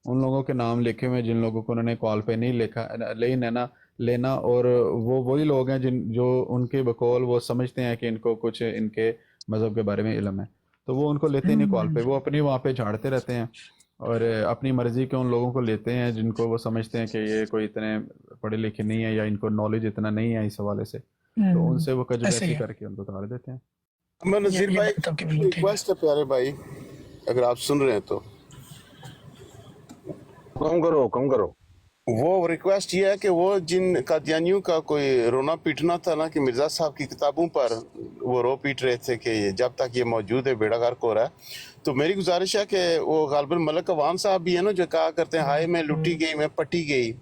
उन लोगों के नाम लिखे हुए हैं जिन लोगों को उन्होंने कॉल पे नहीं लिखा लेना लेना, और वो वही लोग हैं जिन जो उनके बकौल वो समझते हैं कि इनको कुछ इनके मज़हब के बारे में इल्म है, तो वो उनको लेते ही नहीं कॉल पे, वो अपनी वहाँ पे झाड़ते रहते हैं और अपनी मर्ज़ी के उन लोगों को लेते हैं जिनको वो समझते हैं कि ये कोई इतने पढ़े लिखे नहीं है या इनको नॉलेज इतना नहीं है इस हवाले से, तो उनसे वो ऐसे ही कजबैसी है। करके उनको उतार देते हैं। अमर नज़ीर ये भाई, बात आपकी बिल्कुल ठीक है। रिक्वेस्ट है प्यारे भाई, अगर आप सुन रहे हैं तो कम करो कम करो। वो रिक्वेस्ट ये है कि वो जिन कादियानियों का कोई रोना पीटना था ना कि मिर्ज़ा साहब की किताबों पर वो रो पीट रहे थे कि जब तक ये मौजूद है बेड़ा गर्क हो रहा है, तो मेरी गुजारिश है कि वो गालिबन मलक अवान साहब भी है ना जो कहा करते हैं हाय मैं लुटी गई मैं पटी गई,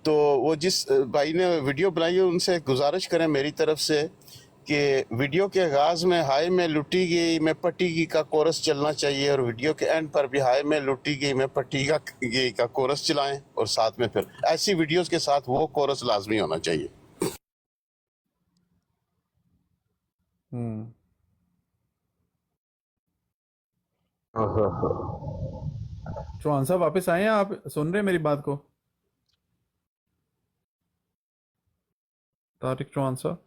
तो वो जिस भाई ने वीडियो बनाई है उनसे गुजारिश करें मेरी तरफ से कि वीडियो के आगाज़ में हाय मैं लुटी गई मैं पटी गई का कोरस चलना चाहिए, और वीडियो के एंड पर भी हाय मैं लुटी गई मैं पटी गई का कोरस चलाएं, और साथ में फिर ऐसी वीडियोस के साथ वो कोरस लाजमी होना चाहिए। हम्म। हाँ हाँ हाँ। चौहान साहब वापस आए हैं, आप सुन रहे हैं मेरी बात को? तारिक चौहान साहब,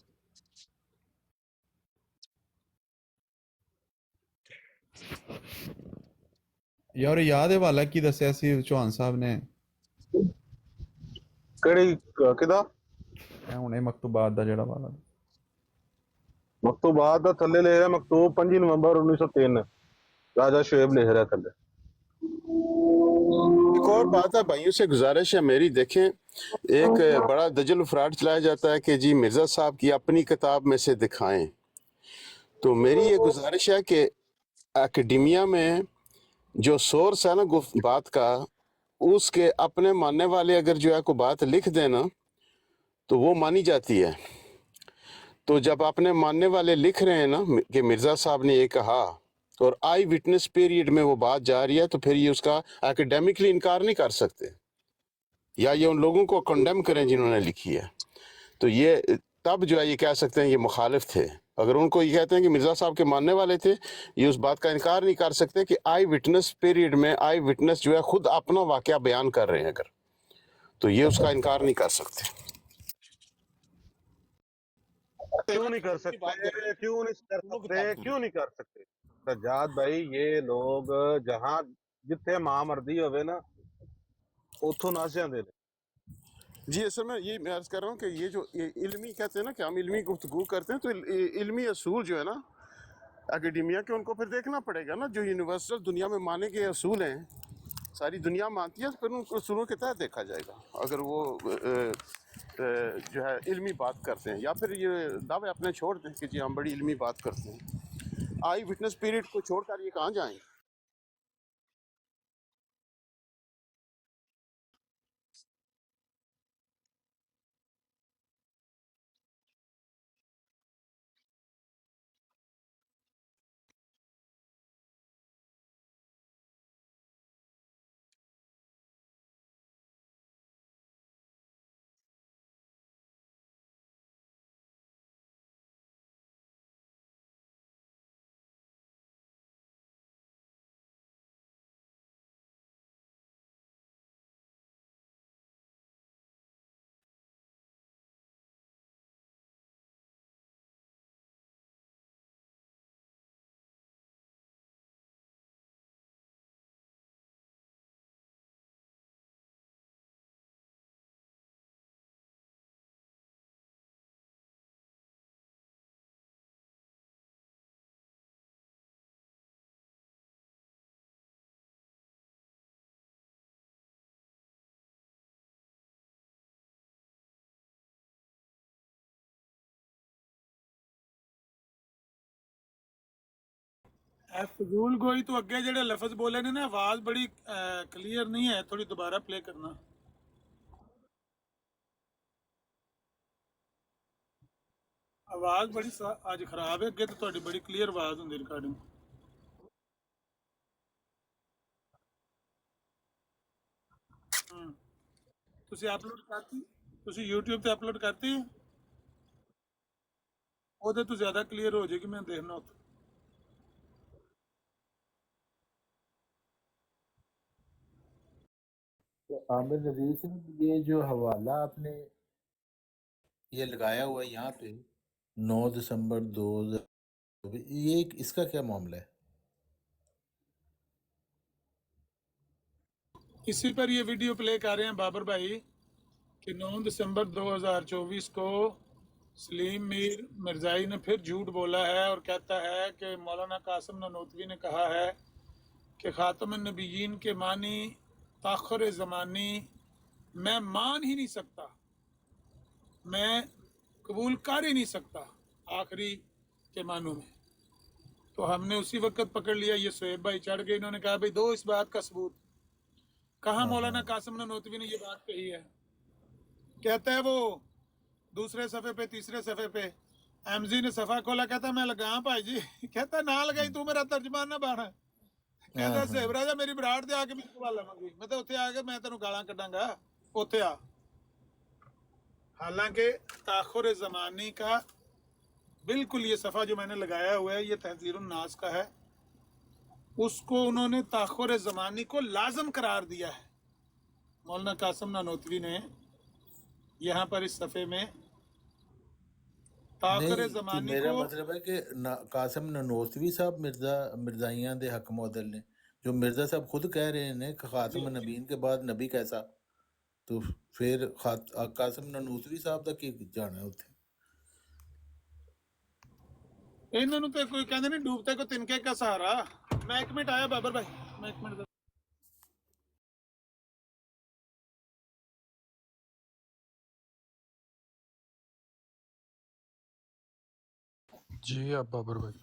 यार याद है वाला की दसिया सी चौहान साहब ने ਕਿਹੜੀ ਕਿਦਾ ਇਹ ਹੁਣੇ ਮਕਤੂਬਾਤ ਦਾ ਜਿਹੜਾ ਵਾਲਾ। ਮਕਤੂਬਾਤ ਦਾ ਥੱਲੇ ਲਿਖ ਰਿਹਾ ਮਕਤੂਬ 5 ਨਵੰਬਰ 1903 राजा शुएब लिख रहा थल्ले। एक और बात है, भाइयों से गुजारिश है मेरी, देखें एक बड़ा दजल फ्रॉड चलाया जाता है कि जी मिर्ज़ा साहब की अपनी किताब में से दिखाएं, तो मेरी ये गुजारिश है कि एकेडमिया में जो सोर्स है ना बात का, उसके अपने मानने वाले अगर जो है कोई बात लिख देना तो वो मानी जाती है। तो जब अपने मानने वाले लिख रहे हैं ना कि मिर्ज़ा साहब ने ये कहा और आई विटनेस पीरियड में वो बात जा रही है, तो फिर ये उसका एकेडमिकली इनकार नहीं कर सकते, या ये उन लोगों को कंडेम करें जिन्होंने लिखी है, तो ये तब जो है ये कह सकते हैं ये मुखालिफ थे। अगर उनको ये कहते हैं कि मिर्ज़ा साहब के मानने वाले थे, ये उस बात का इनकार नहीं कर सकते कि आई विटनेस पीरियड में आई विटनेस जो है खुद अपना वाकया बयान कर रहे हैं अगर, तो ये उसका इनकार नहीं कर सकते। क्यों नहीं कर सकते, क्यों नहीं कर सकते, क्यों नहीं कर सकते सज्जाद भाई? ये लोग जहां जिथे मां मर्दी होवे ना उथों नस जाते ने। जी असल में ये मैं अर्ज कर रहा हूँ कि ये जो इल्मी कहते हैं ना कि हम इल्मी गुफ्तगू करते हैं, तो इल्मी असूल जो है ना एकेडमिया के, उनको फिर देखना पड़ेगा ना, जो यूनिवर्सल दुनिया में माने के असूल हैं सारी दुनिया मानती है, तो फिर उन असूलों के तहत देखा जाएगा। अगर वो जो है इल्मी बात करते हैं, या फिर ये दावे अपने छोड़ दें कि जी हम बड़ी इल्मी बात करते हैं, आई विटनेस पीरियड को छोड़कर ये कहाँ जाएंगे। फजूल गोई तो अगे जेडे लफज बोले ने ना, आवाज बड़ी क्लियर नहीं है, थोड़ी दोबारा प्ले करना। आवाज बड़ी आज खराब है, अगे तो थोड़ी बड़ी क्लियर आवाज होंदी रिकॉर्डिंग। ਤੁਸੀਂ ਅਪਲੋਡ ਕਰਤੀ? ਤੁਸੀਂ YouTube ਤੇ ਅਪਲੋਡ ਕਰਤੀ ਹੈ? ਉਹਦੇ ਤੋਂ ਜ਼ਿਆਦਾ ਕਲੀਅਰ ਹੋ ਜਾਏਗੀ, ਮੈਂ ਦੇਖਣਾ ਉੱਥੇ। تو عامر نذیر سے یہ جو حوالہ آپ نے یہ لگایا ہوا ہے یہاں پہ 9 دسمبر 2000 یہ اس کا کیا معاملہ ہے؟ اسی پر یہ ویڈیو پلے کر رہے ہیں بابر بھائی کہ 9 دسمبر 2024 کو سلیم میر مرزائی نے پھر جھوٹ بولا ہے اور کہتا ہے کہ مولانا قاسم نانوتوی نے کہا ہے کہ خاتم النبیین کے معنی تاخر زمانی میں مان ہی نہیں سکتا، میں قبول کر ہی نہیں سکتا آخری کے معنوں میں۔ تو ہم نے اسی وقت پکڑ لیا، یہ سہیب بھائی چڑھ گئے، انہوں نے کہا بھائی دو اس بات کا ثبوت۔ کہاں مولانا قاسم نانوتوی نے یہ بات کہی ہے؟ کہتا ہے وہ دوسرے صفحے پہ، تیسرے صفحے پہ احمزی نے صفحہ کھولا، کہتا میں لگا بھائی جی، کہتا نہ لگائی تو میرا ترجمان نہ بنا، کہتا سہیب راجا میری براڑ دے آ کے میرے کو گل لواں گی، میں تو اتنے آ کے میں تینوں گالاں کڈاں گا اتنے آ۔ حالانکہ تاخر زمانی کا بالکل یہ صفحہ جو میں نے لگایا ہوا ہے یہ تحذیر الناس کا ہے، اس کو انہوں نے تاخر زمانی کو لازم قرار دیا ہے مولانا قاسم نانوتوی نے یہاں پر اس صفحے میں تاخر نہیں کہ زمانی میرا کو۔ مطلب ہے کہ قاسم نانوتوی صاحب مرزائیاں دے حق معدل نے، جو مرزا صاحب خود کہہ رہے ہیں کہ خاتم النبیین کے بعد نبی کیسا، تو پھر قاسم نانوتوی صاحب دا کی جانا ہے اتنے؟ انہوں نے تو کوئی کہتے نہیں ڈوبتے کو تنکے کا سہارا۔ میں ایک منٹ آیا بابر بھائی، میں ایک منٹ۔ جی آپ بابر بھائی۔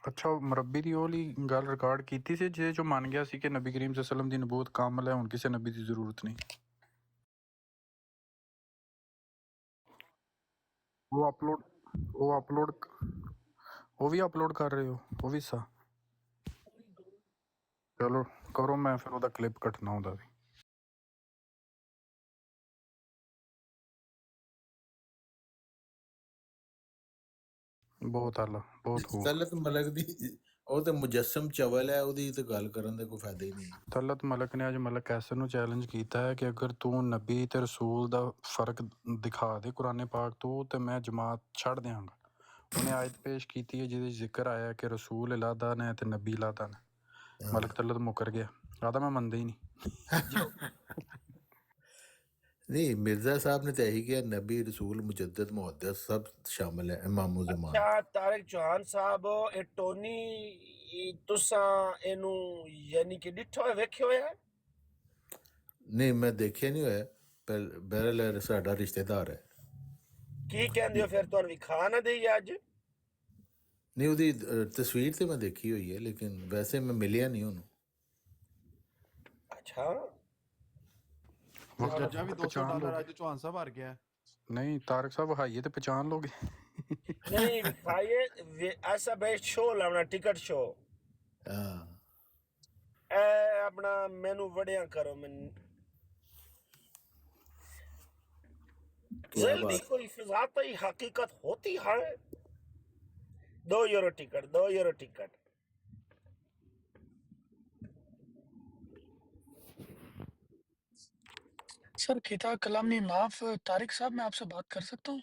اچھا مربی دی اولی گل ریکارڈ کیتی سی جے جو مان گیا سی کہ نبی کریم صلی اللہ علیہ وسلم دی نبوت کامل ہے، ہن کسے نبی دی ضرورت نہیں۔ وہ اپلوڈ وہ بھی اپلوڈ کر رہے ہو وہ بھی سا؟ چلو کرو، میں پھر وہ کلپ کٹنا ہوں بھی۔ بہت اعلیٰ، بہت خوب۔ طلعت ملک دی وہ تے مجسم چول ہے، اودی تے گل کرن دا کوئی فائدہ ہی نہیں۔ طلعت ملک نے اج ملک ایسر نو چیلنج کیتا ہے کہ اگر تو نبی تے رسول دا فرق دکھا دے قرآن پاک تو تے میں جماعت چھڑ دیاں گا۔ انہیں آیت پیش کیتی ہے جہدے ذکر آیا کہ رسول علیحدہ نے تے نبی علیحدہ نے۔ ملک طلعت مکر گیا، آدھا میں مندا ہی نہیں۔ نہیں، مرزا صاحب نے تحقیق کیا نبی رسول مجدد محدث سب شامل ہے، امام الزمان۔ اچھا طارق چوہان صاحب، اے ٹونی تساں اینو یعنی کہ ڈٹھو ہے ویکھیو ہے؟ نہیں میں دیکھے نہیں ہوئے، پر بہرحال ساڈا رشتہ دار ہے۔ کی کہندے ہو پھر تانوں وکھا نہ دئی اج؟ نہیں اودی تصویر تے میں دیکھی ہوئی ہے، لیکن ویسے میں ملیا نہیں انہوں۔ اچھا وقت ججا بھی پہچان $200 لوگ ਅੱਜ ਚੌਹਾਨ ਸਾਹਿਬ ਹਾਰ ਗਿਆ। نہیں، طارق صاحب ہائیے تو پہچان لوگ۔ نہیں وکھائیے ایسا بیسٹ شو لاونا، ٹکٹ شو ہاں اے اپنا مینو وڑیاں کرو من کیا جلدی بات۔ کوئی ذاتی حقیقت ہوتی ہے۔ €2 ٹکٹ، €2 ٹکٹ۔ سر خطا کلام نہیں معاف، طارق صاحب میں آپ سے بات کر سکتا ہوں؟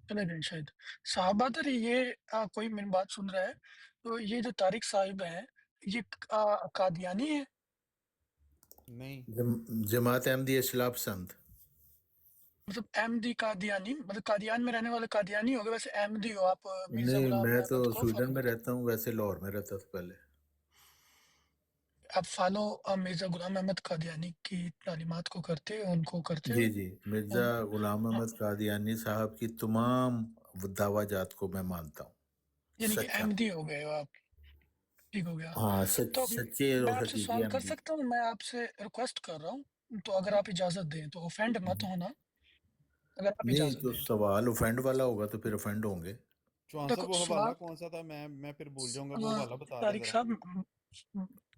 چلے گئے شاید صحابہ تر یہ کوئی میری بات سن رہا ہے تو یہ جو طارق صاحب ہیں یہ قادیانی ہے؟ نہیں، جماعت احمدی اصلاح پسند۔ مطلب احمدی قادیانی، مطلب قادیان میں رہنے والے قادیانی ہو گئے، ویسے احمدی ہو آپ مرزا نہیں غلام میں تو احمد کو سویڈن فالو میں کرتے رہتا ہوں، ویسے لاہور میں رہتا تھا پہلے۔ آپ فالو مرزا غلام احمد قادیانی کی تعلیمات کو کرتے ان کو کرتے ہو؟ جی جی، مرزا غلام احمد قادیانی صاحب کی تمام دعویٰ جات کو میں مانتا ہوں، یعنی کہ سچا۔ احمدی ہو گئے ہو آپ، ٹھیک ہو گیا۔ ہاں تو سچے میں اور آپ سے حقیقی سوال کر احمدی۔ سکتا ہوں؟ میں آپ سے ریکویسٹ کر رہا ہوں، تو اگر آپ اجازت دیں تو اوفینڈ مت ہونا، اگر آپ نہیں اجازت تو دیں تو۔ سوال اوفینڈ والا ہوگا تو پھر اوفینڈ ہوں گے۔ چوہان صاحب دیکھو وہ حوالہ سوال کون سا تھا؟ میں پھر بھول جاؤں گا، وہ حوالہ بتا دیں طارق ذرا۔ صاحب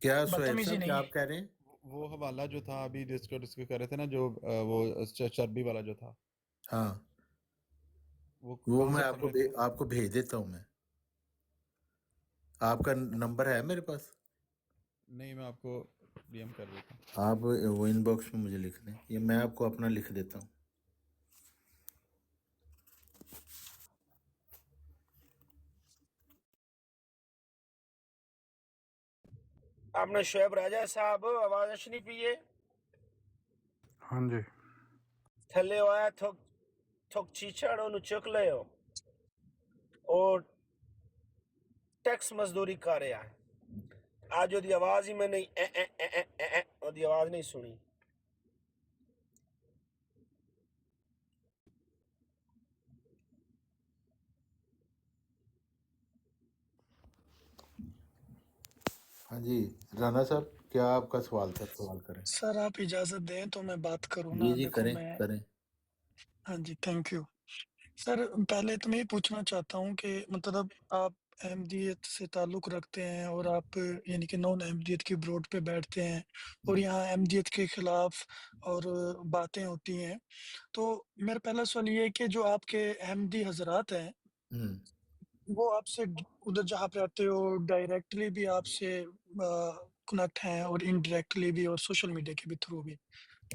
کیا سہیب بدتمیزی صاحب کیا نہیں، آپ کہہ رہے ہیں؟ وہ حوالہ جو تھا ابھی ڈسکس کر رہے تھے نا، جو وہ چربی والا جو تھا، ہاں وہ وہ کہاں میں سے پڑھ رہے تھے؟ آپ کو بھیج دیتا ہوں میں۔ आपका नंबर है मेरे पास, नहीं, मैं आपको डीएम कर देता हूँ। आप वो इनबॉक्स में मुझे लिख दें, ये मैं आपको अपना लिख देता हूँ। आपने शुएब राजा साहब आवाज अशनी पीए हाँ जी थले आया थोक थोक चीचड़ ओनु चुक लियो और टैक्स मजदूरी कर रहा है। आज ओदी आवाज ही मैंने ओदी आवाज नहीं सुनी। हाँ जी राना साहब, क्या आपका सवाल था? सवाल करें। सर आप इजाज़त दें तो मैं बात करूँ जी ना? जी, देखो करें मैं करें। हाँ जी, थैंक यू। सर पहले तो मैं ये पूछना चाहता हूँ कि मतलब आप अहमदियत से ताल्लुक़ रखते हैं और आप यानी कि नॉन अहमदियत की ब्रोड पे बैठते हैं और यहाँ अहमदियत के ख़िलाफ़ और बातें होती हैं। तो मेरा पहला सवाल ये है कि जो आपके अहमदी हज़रात हैं, हम्म, वो आपसे उधर जहाँ पे आते हो डायरेक्टली भी आपसे कनेक्ट हैं और इनडायरेक्टली भी और सोशल मीडिया के भी थ्रू भी।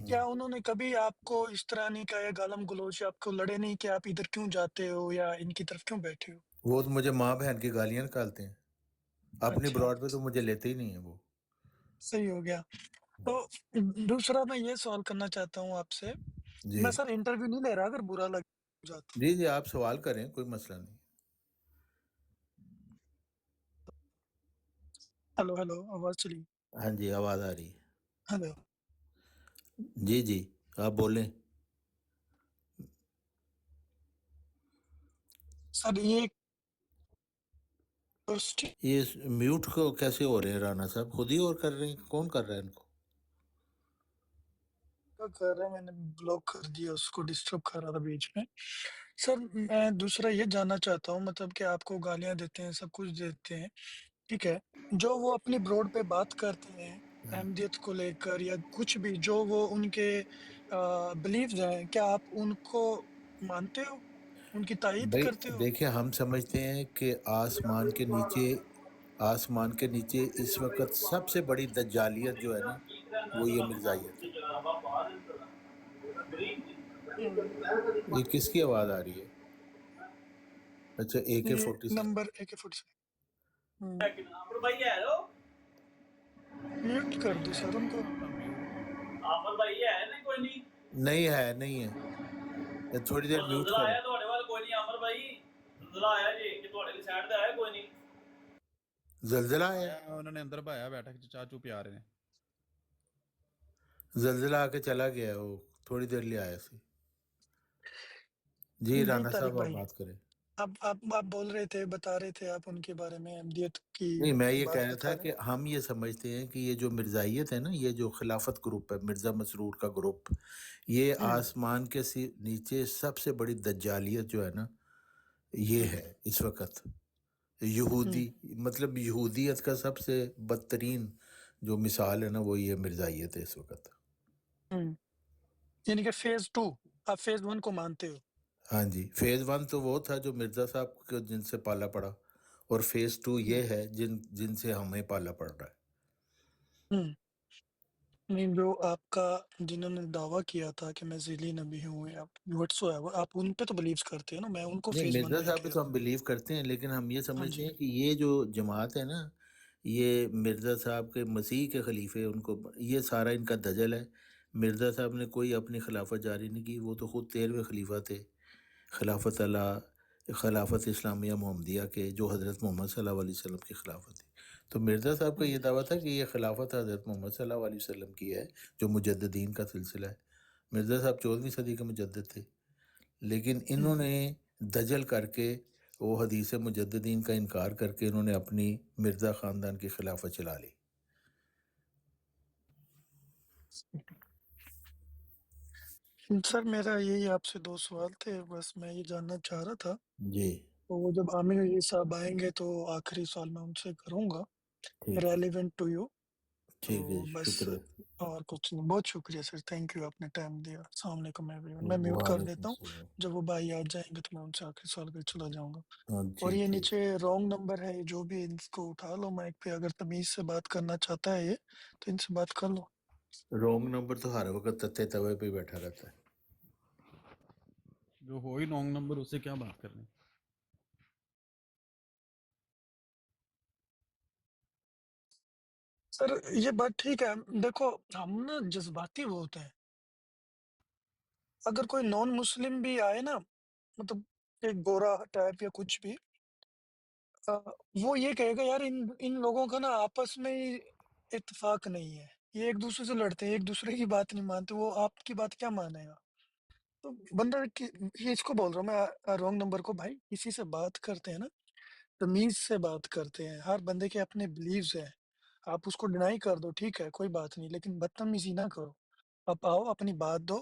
क्या उन्होंने कभी आपको इस तरह नहीं कहा या गालम-गलौच या आपको लड़े नहीं कि आप इधर क्यों जाते हो या इनकी तरफ क्यों बैठे हो? वो तो मुझे माँ बहन की गालियाँ निकालते हैं, अपनी अच्छा, ब्रॉड पे तो मुझे लेते ही नहीं है वो। सही हो गया। तो दूसरा मैं ये सवाल करना चाहता हूँ आपसे, जी मैं सर इंटरव्यू नहीं ले रहा अगर बुरा लग जाए तो। जी जी, आप सवाल करें, कोई मसला नहीं। हेलो, हेलो, आवाज़ चली गई। हाँ जी, आवाज़ आ रही है। हेलो, जी जी, आप बोलें। सर ये यूनिवर्सिटी ये म्यूट को कैसे हो रहे हैं राना साहब? खुद ही और कर रहे हैं? कौन कर रहा है इनको? का कर रहा है, मैंने ब्लॉक कर दिया, उसको डिस्टर्ब कर रहा था बीच में। सर मैं दूसरा ये जानना चाहता हूँ मतलब कि आपको गालियाँ देते हैं, सब कुछ देते हैं, ठीक है। जो वो अपनी ब्रॉड पे बात करते हैं, अहमदियत को लेकर या कुछ भी जो वो उनके बिलीव्स हैं, क्या आप उनको मानते हो? उनकी तायद भाई करते हो? देखिए, हम समझते हैं कि आसमान के नीचे इस वक्त सबसे बड़ी दज्जालियत जो है ना, वो ये मिर्जाइयत है। हुँ, ये किसकी आवाज़ आ रही है? अच्छा, ये AK-47। नंबर AK-47 हुँ, म्यूट कर दो सर उनको। नहीं है, नहीं है। ये थोड़ी देर म्यूट करें। ज़लज़ला आया है? आया, उन्होंने अंदर भाया बैठा के चाय चू पिया रहे हैं। ज़लज़ला आके चला गया है वो, थोड़ी देर लिए आया सी। जी नहीं राना तारिक साहब, आप भाई, बात करें। आप बोल रहे थे, बता रहे थे आप उनके बारे में अहमदियत की नहीं, मैं ये बात कह रहा बता था रहे कि हम ये समझते हैं कि ये जो मिर्ज़ाइयत है ना, ये जो खिलाफत ग्रुप है, मिर्ज़ा मसरूर का ग्रुप, ये हुँ, आसमान के नीचे सबसे बड़ी दज्जालियत जो है ना, ये हुँ, है इस वक्त। हुँ, यहूदी, मतलब यहूदियत का सबसे बदतरीन जो मिसाल है ना, वो ये मिर्ज़ाइयत है इस वक्त। हुँ। यानी कि फ़ेज़ 2 आप फ़ेज़ 1 को मानते हो? हाँ जी, फेज़ 1 तो वो था जो मिर्ज़ा साहब को जिनसे पाला पड़ा, और फेज़ 2 हुँ, ये है जिनसे हमें पाला पड़ रहा है। हुँ। नहीं जो आपका जिन्होंने दावा किया था कि मैं ज़िली नबी हूँ या व्हाट्सोएवर आप उन पे तो बिलीव करते हो ना? मैं उनको नहीं, फ़ेज़ 1 मिर्ज़ा में साहब पे कह तो रहा हम हूँ। बिलीव करते हैं, लेकिन हम ये हाँ समझते जी। हैं कि ये जो जमात है ना, ये मिर्ज़ा साहब के मसीह के खलीफे उनको, ये सारा इनका दजल है। मिर्ज़ा साहब ने कोई अपनी खिलाफत जारी नहीं की, वो तो खुद 13वें खलीफा थे खिलाफत इस्लामिया मोहम्मदिया के, जो हज़रत मोहम्मद सल्लल्लाहु अलैहि वसल्लम की खिलाफत थी। तो मिर्ज़ा साहब का हुँ, ये दावा था कि ये खिलाफत हज़रत मोहम्मद सल्लल्लाहु अलैहि वसल्लम की है, जो मुजद्दिदीन का सिलसिला है। मिर्ज़ा साहब 14वीं सदी के मुजद्दिद थे, लेकिन हुँ, इन्होंने दजल करके, वो हदीस मुजद्दिदीन का इनकार करके, इन्होंने अपनी मिर्ज़ा ख़ानदान की खिलाफत चला ली। सर मेरा यही आपसे 2 सवाल थे, बस मैं ये जानना चाह रहा था। जी, तो वो जब आमिर अली साहब आएँगे तो आखिरी सवाल मैं उनसे करूँगा, ठीक है, रेलेवेंट टू यू। ٹھیک ہے تو جی، بس شکریہ۔ اور کچھ نہیں، بہت شکریہ سر، تھینک یو، آپ نے ٹائم دیا۔ السلام علیکم ایوری ون، میں میوٹ کر وعلیکم دیتا ہوں، السلام۔ جب وہ بھائی آ جائیں گے تو میں ان سے آخری سوال کر چلا جاؤں گا۔ ہاں اور جی یہ ٹھیک۔ نیچے رانگ نمبر ہے، جو بھی ان کو اٹھا لو مائک پہ، اگر تمیز سے بات کرنا چاہتا ہے یہ تو ان سے بات کر لو۔ رونگ نمبر تو ہر وقت تتے توے پہ بیٹھا رہتا ہے۔ جو ہو ہی رانگ نمبر اس سے کیا بات کرنی؟ سر یہ بات ٹھیک ہے، دیکھو ہم نا جذباتی بہت ہیں، اگر کوئی نان مسلم بھی آئے نا، مطلب ایک گورا ٹائپ یا کچھ بھی، وہ یہ کہے گا یار ان لوگوں کا نا آپس میں ہی اتفاق نہیں ہے، یہ ایک دوسرے سے لڑتے ہیں، ایک دوسرے کی بات نہیں مانتے، وہ آپ کی بات کیا مانے گا؟ تو بندہ یہ اس کو بول رہا ہوں میں رانگ نمبر کو، بھائی کسی سے بات کرتے ہیں نا تمیز سے بات کرتے ہیں، ہر بندے کے اپنے بلیوز ہیں، آپ اس کو ڈینائی کر دو ٹھیک ہے کوئی بات نہیں، لیکن بدتمیزی نہ کرو، آپ آؤ اپنی بات دو،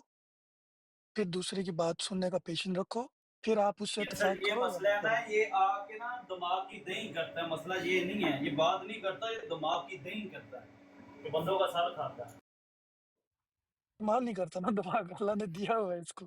پھر دوسرے کی بات سننے کا پیشن رکھو، پھر آپ اس سے یہ سر اتفاق یہ کرو یا مسئلہ نہ ہے نا، کرو۔ یہ آ کے نا دماغ کی دہی کرتا ہے، مسئلہ یہ نہیں ہے، یہ بات نہیں کرتا، یہ دماغ کی دہی کرتا ہے، یہ بندوں کا سر کھاتا ہے۔ استعمال نہیں کرتا نا دماغ، اللہ نے دیا ہوا ہے اس کو۔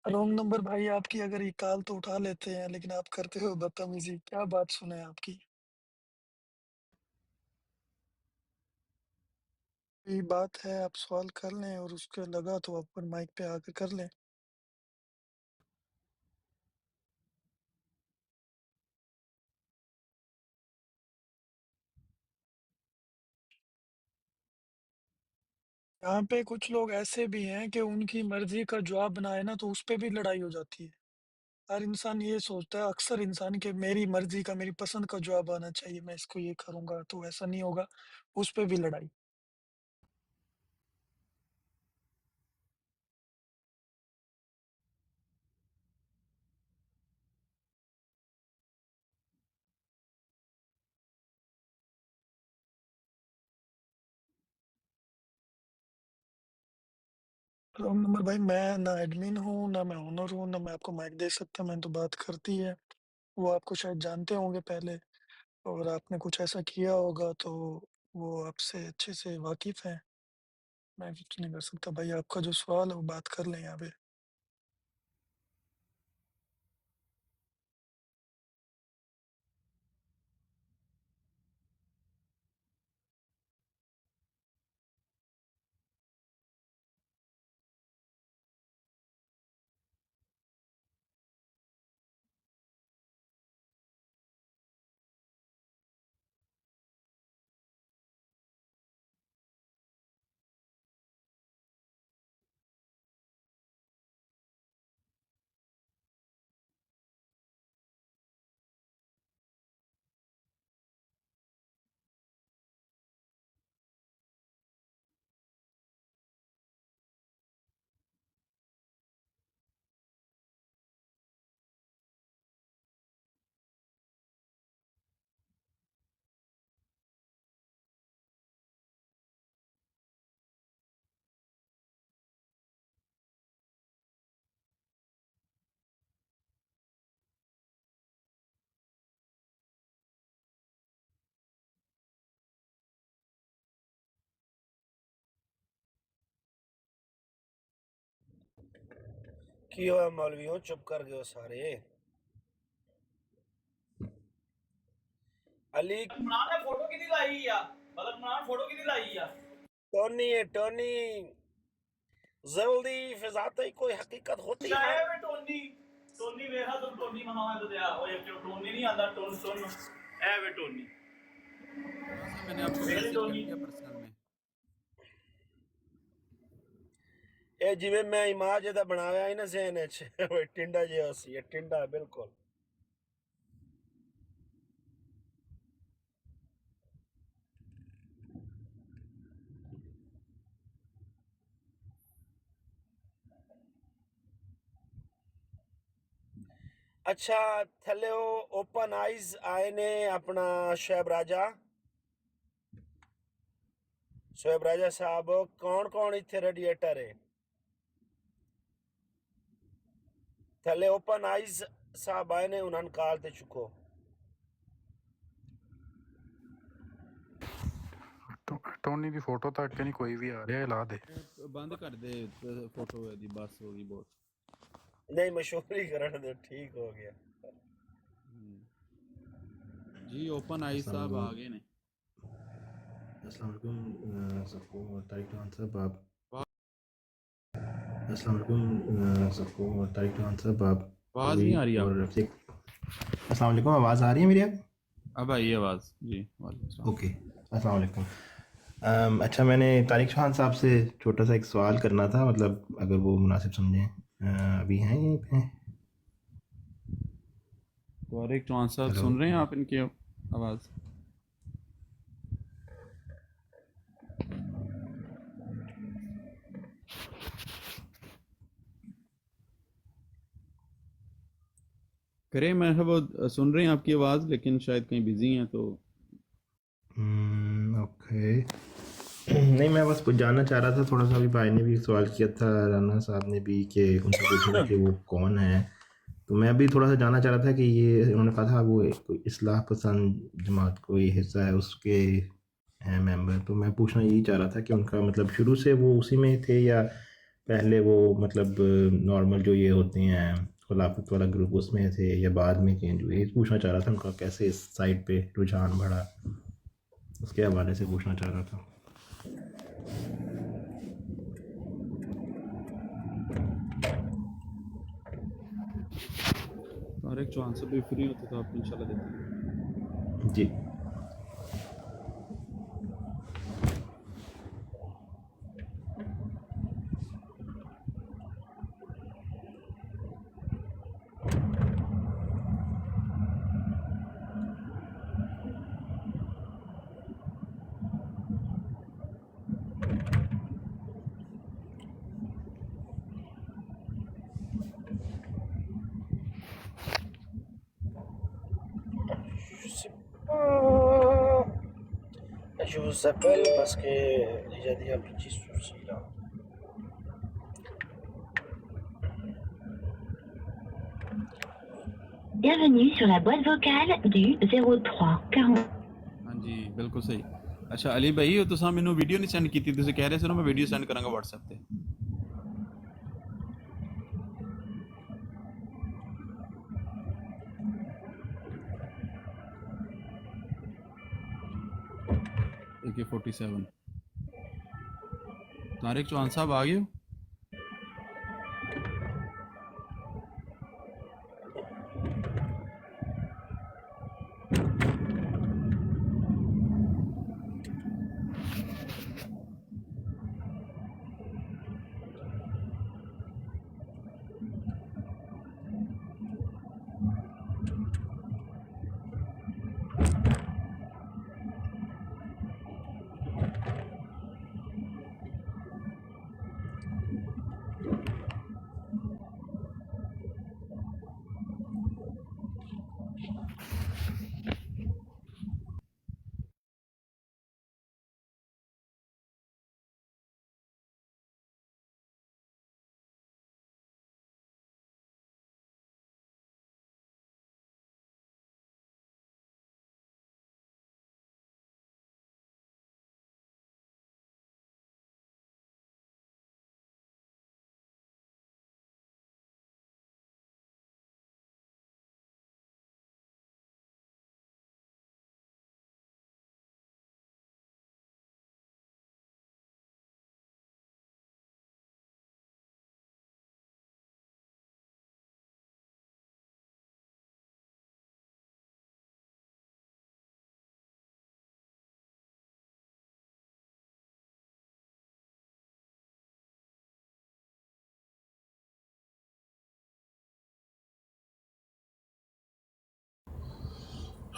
رونگ نمبر بھائی آپ کی اگر یہ کال تو اٹھا لیتے ہیں، لیکن آپ کرتے ہو بدتمیزی، کیا بات سنیں آپ کی؟ یہ بات ہے، آپ سوال کر لیں اور اس کے لگا تو آپ پر مائک پہ آ کے کر لیں۔ یہاں پہ کچھ لوگ ایسے بھی ہیں کہ ان کی مرضی کا جواب بنائے نا تو اس پہ بھی لڑائی ہو جاتی ہے۔ ہر انسان یہ سوچتا ہے، اکثر انسان، کہ میری مرضی کا، میری پسند کا جواب آنا چاہیے، میں اس کو یہ کروں گا تو ایسا نہیں ہوگا، اس پہ بھی لڑائی۔ رونگ نمبر بھائی میں نہ ایڈمن ہوں، نہ میں اونر ہوں، نہ میں آپ کو مائک دے سکتا، میں تو بات کرتی ہے، وہ آپ کو شاید جانتے ہوں گے پہلے، اور آپ نے کچھ ایسا کیا ہوگا تو وہ آپ سے اچھے سے واقف ہیں، میں کچھ نہیں کر سکتا بھائی، آپ کا جو سوال ہے وہ بات کر لیں یہاں پہ۔ کی ہوا مولویوں، چپ کر گئے ہو سارے؟ علی عمران نے فوٹو کتنی لائی یا मतलब इमरान फोटो की नहीं लाई यार टोनी है टोनी जल्दी फिजाते ही कोई हकीकत होती क्या है है वे टोनी टोनी वेखा तुम टोनी मंगावा तो दिया ओ ये टोनी नहीं आंदा टोन टोन ए वे टोनी हाँ मैंने आपको वेखली मैसेज कर टोनी दिया पर्सनल में। ਇਹ ਜਿਵੇਂ ਮੈਂ ਇਮਾਜ ਇਹਦਾ ਬਣਾਇਆ ਹੈ ਨਾ ਜ਼ਹਿਨ ਵਿੱਚ ਉਹ ਟਿੰਡਾ ਜਿਹਾ ਸੀ ਇਹ ਟਿੰਡਾ ਬਿਲਕੁਲ ਅੱਛਾ ਥੱਲੇ ਉਹ ਓਪਨ ਆਈਜ਼ ਆਏ ਨੇ ਆਪਣਾ ਸ਼ੋਇਬ ਰਾਜਾ ਸਾਹਿਬ ਕੌਣ ਇੱਥੇ ਰੇਡੀਏਟਰ ਹੈ ਥੱਲੇ ਓਪਨ ਆਈਜ਼ ਸਾਹਿਬ ਆਏ ਨੇ ਉਹਨਾਂ ਨੂੰ ਕਾਲ ਤੇ ਚੁੱਕੋ ਟੋਨੀ ਦੀ ਫੋਟੋ ਤਾਂ ਅੱਗੇ ਨਹੀਂ ਕੋਈ ਵੀ ਆ ਰਿਹਾ, ਇਹ ਲਾ ਦੇ। ਬੰਦ ਕਰ ਦੇ ਫੋਟੋ ਦੀ, ਬਸ ਹੋ ਗਈ ਬਹੁਤ। ਨਹੀਂ ਮਸ਼ਹੂਰੀ ਕਰਨ ਦੇ ਠੀਕ ਹੋ ਗਿਆ जी ओपन आई साहब आ गए ने। अस्सलाम वालेकुम सबको और तारिक जहान साहब आप अस्सलाम वालेकुम सबको और तारिक जहान साहब आप आवाज़ नहीं आ रही और आपको? अस्सलाम वालेकुम, आवाज़ आ रही है मेरी आप? अब आई आवाज़ जी। वालेकुम सलाम। ओके अस्सलाम वालेकुम। अच्छा मैंने तारिक जहान साहब से छोटा सा एक सवाल करना था, मतलब अगर वो मुनासिब समझें। अभी हैं यहीं पे? तारिक चौहान साहब हेलो। सुन रहे हैं आप इनकी आवाज़? करें, मैं वो सुन रहे हैं आपकी आवाज़, लेकिन शायद कहीं बिजी हैं तो। ओके नहीं मैं बस कुछ जानना चाह रहा था थोड़ा सा। अभी भाई ने भी सवाल किया था, राना साहब ने भी, कि उनसे पूछा था कि वो कौन है, तो मैं भी थोड़ा सा जानना चाह रहा था कि ये उन्होंने कहा था वो कोई इस्लाह पसंद जमात कोई हिस्सा है उसके हैं मेंबर। तो मैं पूछना यही चाह रहा था कि उनका मतलब शुरू से वो उसी में थे या पहले वो मतलब नॉर्मल जो ये होते हैं खिलाफत वाला ग्रुप उसमें थे या बाद में चेंज हुए, ये पूछना चाह रहा था उनका कैसे इस साइड पे रुझान बढ़ा, उसके हवाले से पूछना चाह रहा था। तारिक चौहान साहब भी फ्री होते तो आपको इंशाल्लाह देते हैं। जी Je vous appelle parce que j'ai dit un petit souci là. Bienvenue sur la boîte vocale du 0340. हाँ जी बिल्कुल सही। अच्छा अली भाई तुसां मैनू वीडियो नहीं सेंड की, तुसीं कह रहे सी ना मैं वीडियो सेंड करांगा व्हाट्सएप पे। AK-47 तारिक चौहान साहब आ गए हो?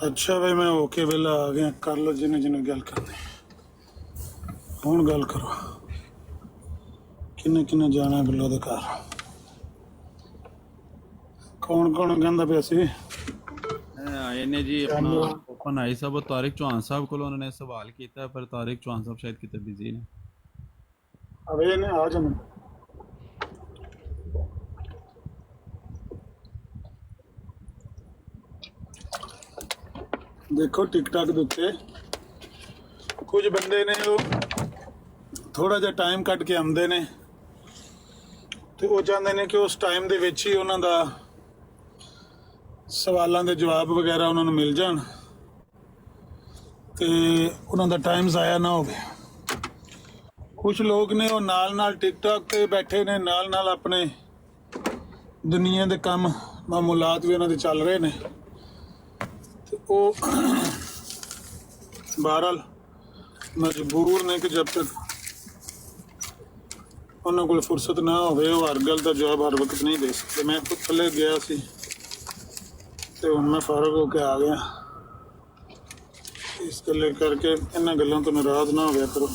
ਅੱਛਾ ਬਈ ਮੈਂ ਓਕੇ ਵੇਲਾ ਆ ਗਿਆ, ਕਰ ਲਓ ਜਿਹਨੇ ਜਿਹਨੇ ਗੱਲ ਕਰਨੀ। ਹੁਣ ਗੱਲ ਕਰੋ, ਕਿੰਨੇ ਕਿੰਨੇ ਜਾਣਾ ਬਿੱਲੋ ਦੇ ਘਰ, ਕੌਣ ਕੌਣ ਕਹਿੰਦਾ ਪਿਆ ਸੀ? ਆਏ ਨੇ ਜੀ ਆਪਣਾ ਓਪਨ ਆਈ ਸਾਹਿਬ और तारिक चौहान साहब को उन्होंने सवाल किया, पर तारिक चौहान साहब शायद कितने बिजी ने। ਅਵੇ ਨੇ ਆ ਜਾਣਾ। ਦੇਖੋ ਟਿਕਟੌਕ ਦੇ ਉੱਤੇ ਕੁਝ ਬੰਦੇ ਨੇ ਉਹ ਥੋੜਾ ਜਿਹਾ ਟਾਈਮ ਕੱਢ ਕੇ ਆਉਂਦੇ ਨੇ ਤੇ ਉਹ ਚਾਹੁੰਦੇ ਨੇ ਕਿ ਉਸ ਟਾਈਮ ਦੇ ਵਿੱਚ ਹੀ ਉਹਨਾਂ ਦਾ ਸਵਾਲਾਂ ਦੇ ਜਵਾਬ ਵਗੈਰਾ ਉਹਨਾਂ ਨੂੰ ਮਿਲ ਜਾਣ ਤੇ ਉਹਨਾਂ ਦਾ ਟਾਈਮ ਜ਼ਾਇਆ ਨਾ ਹੋਵੇ। ਕੁਝ ਲੋਕ ਨੇ ਉਹ ਨਾਲ ਟਿਕਟੌਕ ਤੇ ਬੈਠੇ ਨੇ, ਨਾਲ ਆਪਣੇ ਦੁਨੀਆ ਦੇ ਕੰਮ ਮਾਮੂਲਾਤ ਵੀ ਉਹਨਾਂ ਦੇ ਚੱਲ ਰਹੇ ਨੇ ਤੇ ਉਹ ਬਹਰਹਾਲ ਮਜਬੂਰ ਨੇ ਕਿ ਜਦ ਤੱਕ ਉਹਨਾਂ ਕੋਲ ਫੁਰਸਤ ਨਾ ਹੋਵੇ ਉਹ ਹਰ ਗੱਲ ਦਾ ਜਵਾਬ ਹਰ ਵਕਤ ਨਹੀਂ ਦੇ ਸਕਦੇ। ਮੈਂ ਖੁਦ ਥੱਲੇ ਗਿਆ ਸੀ ਤੇ ਹੁਣ ਮੈਂ ਫਾਰਗ ਹੋ ਕੇ ਆ ਗਿਆ, ਇਸ ਗੱਲੇ ਕਰਕੇ ਇਹਨਾਂ ਗੱਲਾਂ ਤੋਂ ਨਾਰਾਜ਼ ਨਾ ਹੋਇਆ ਕਰੋ।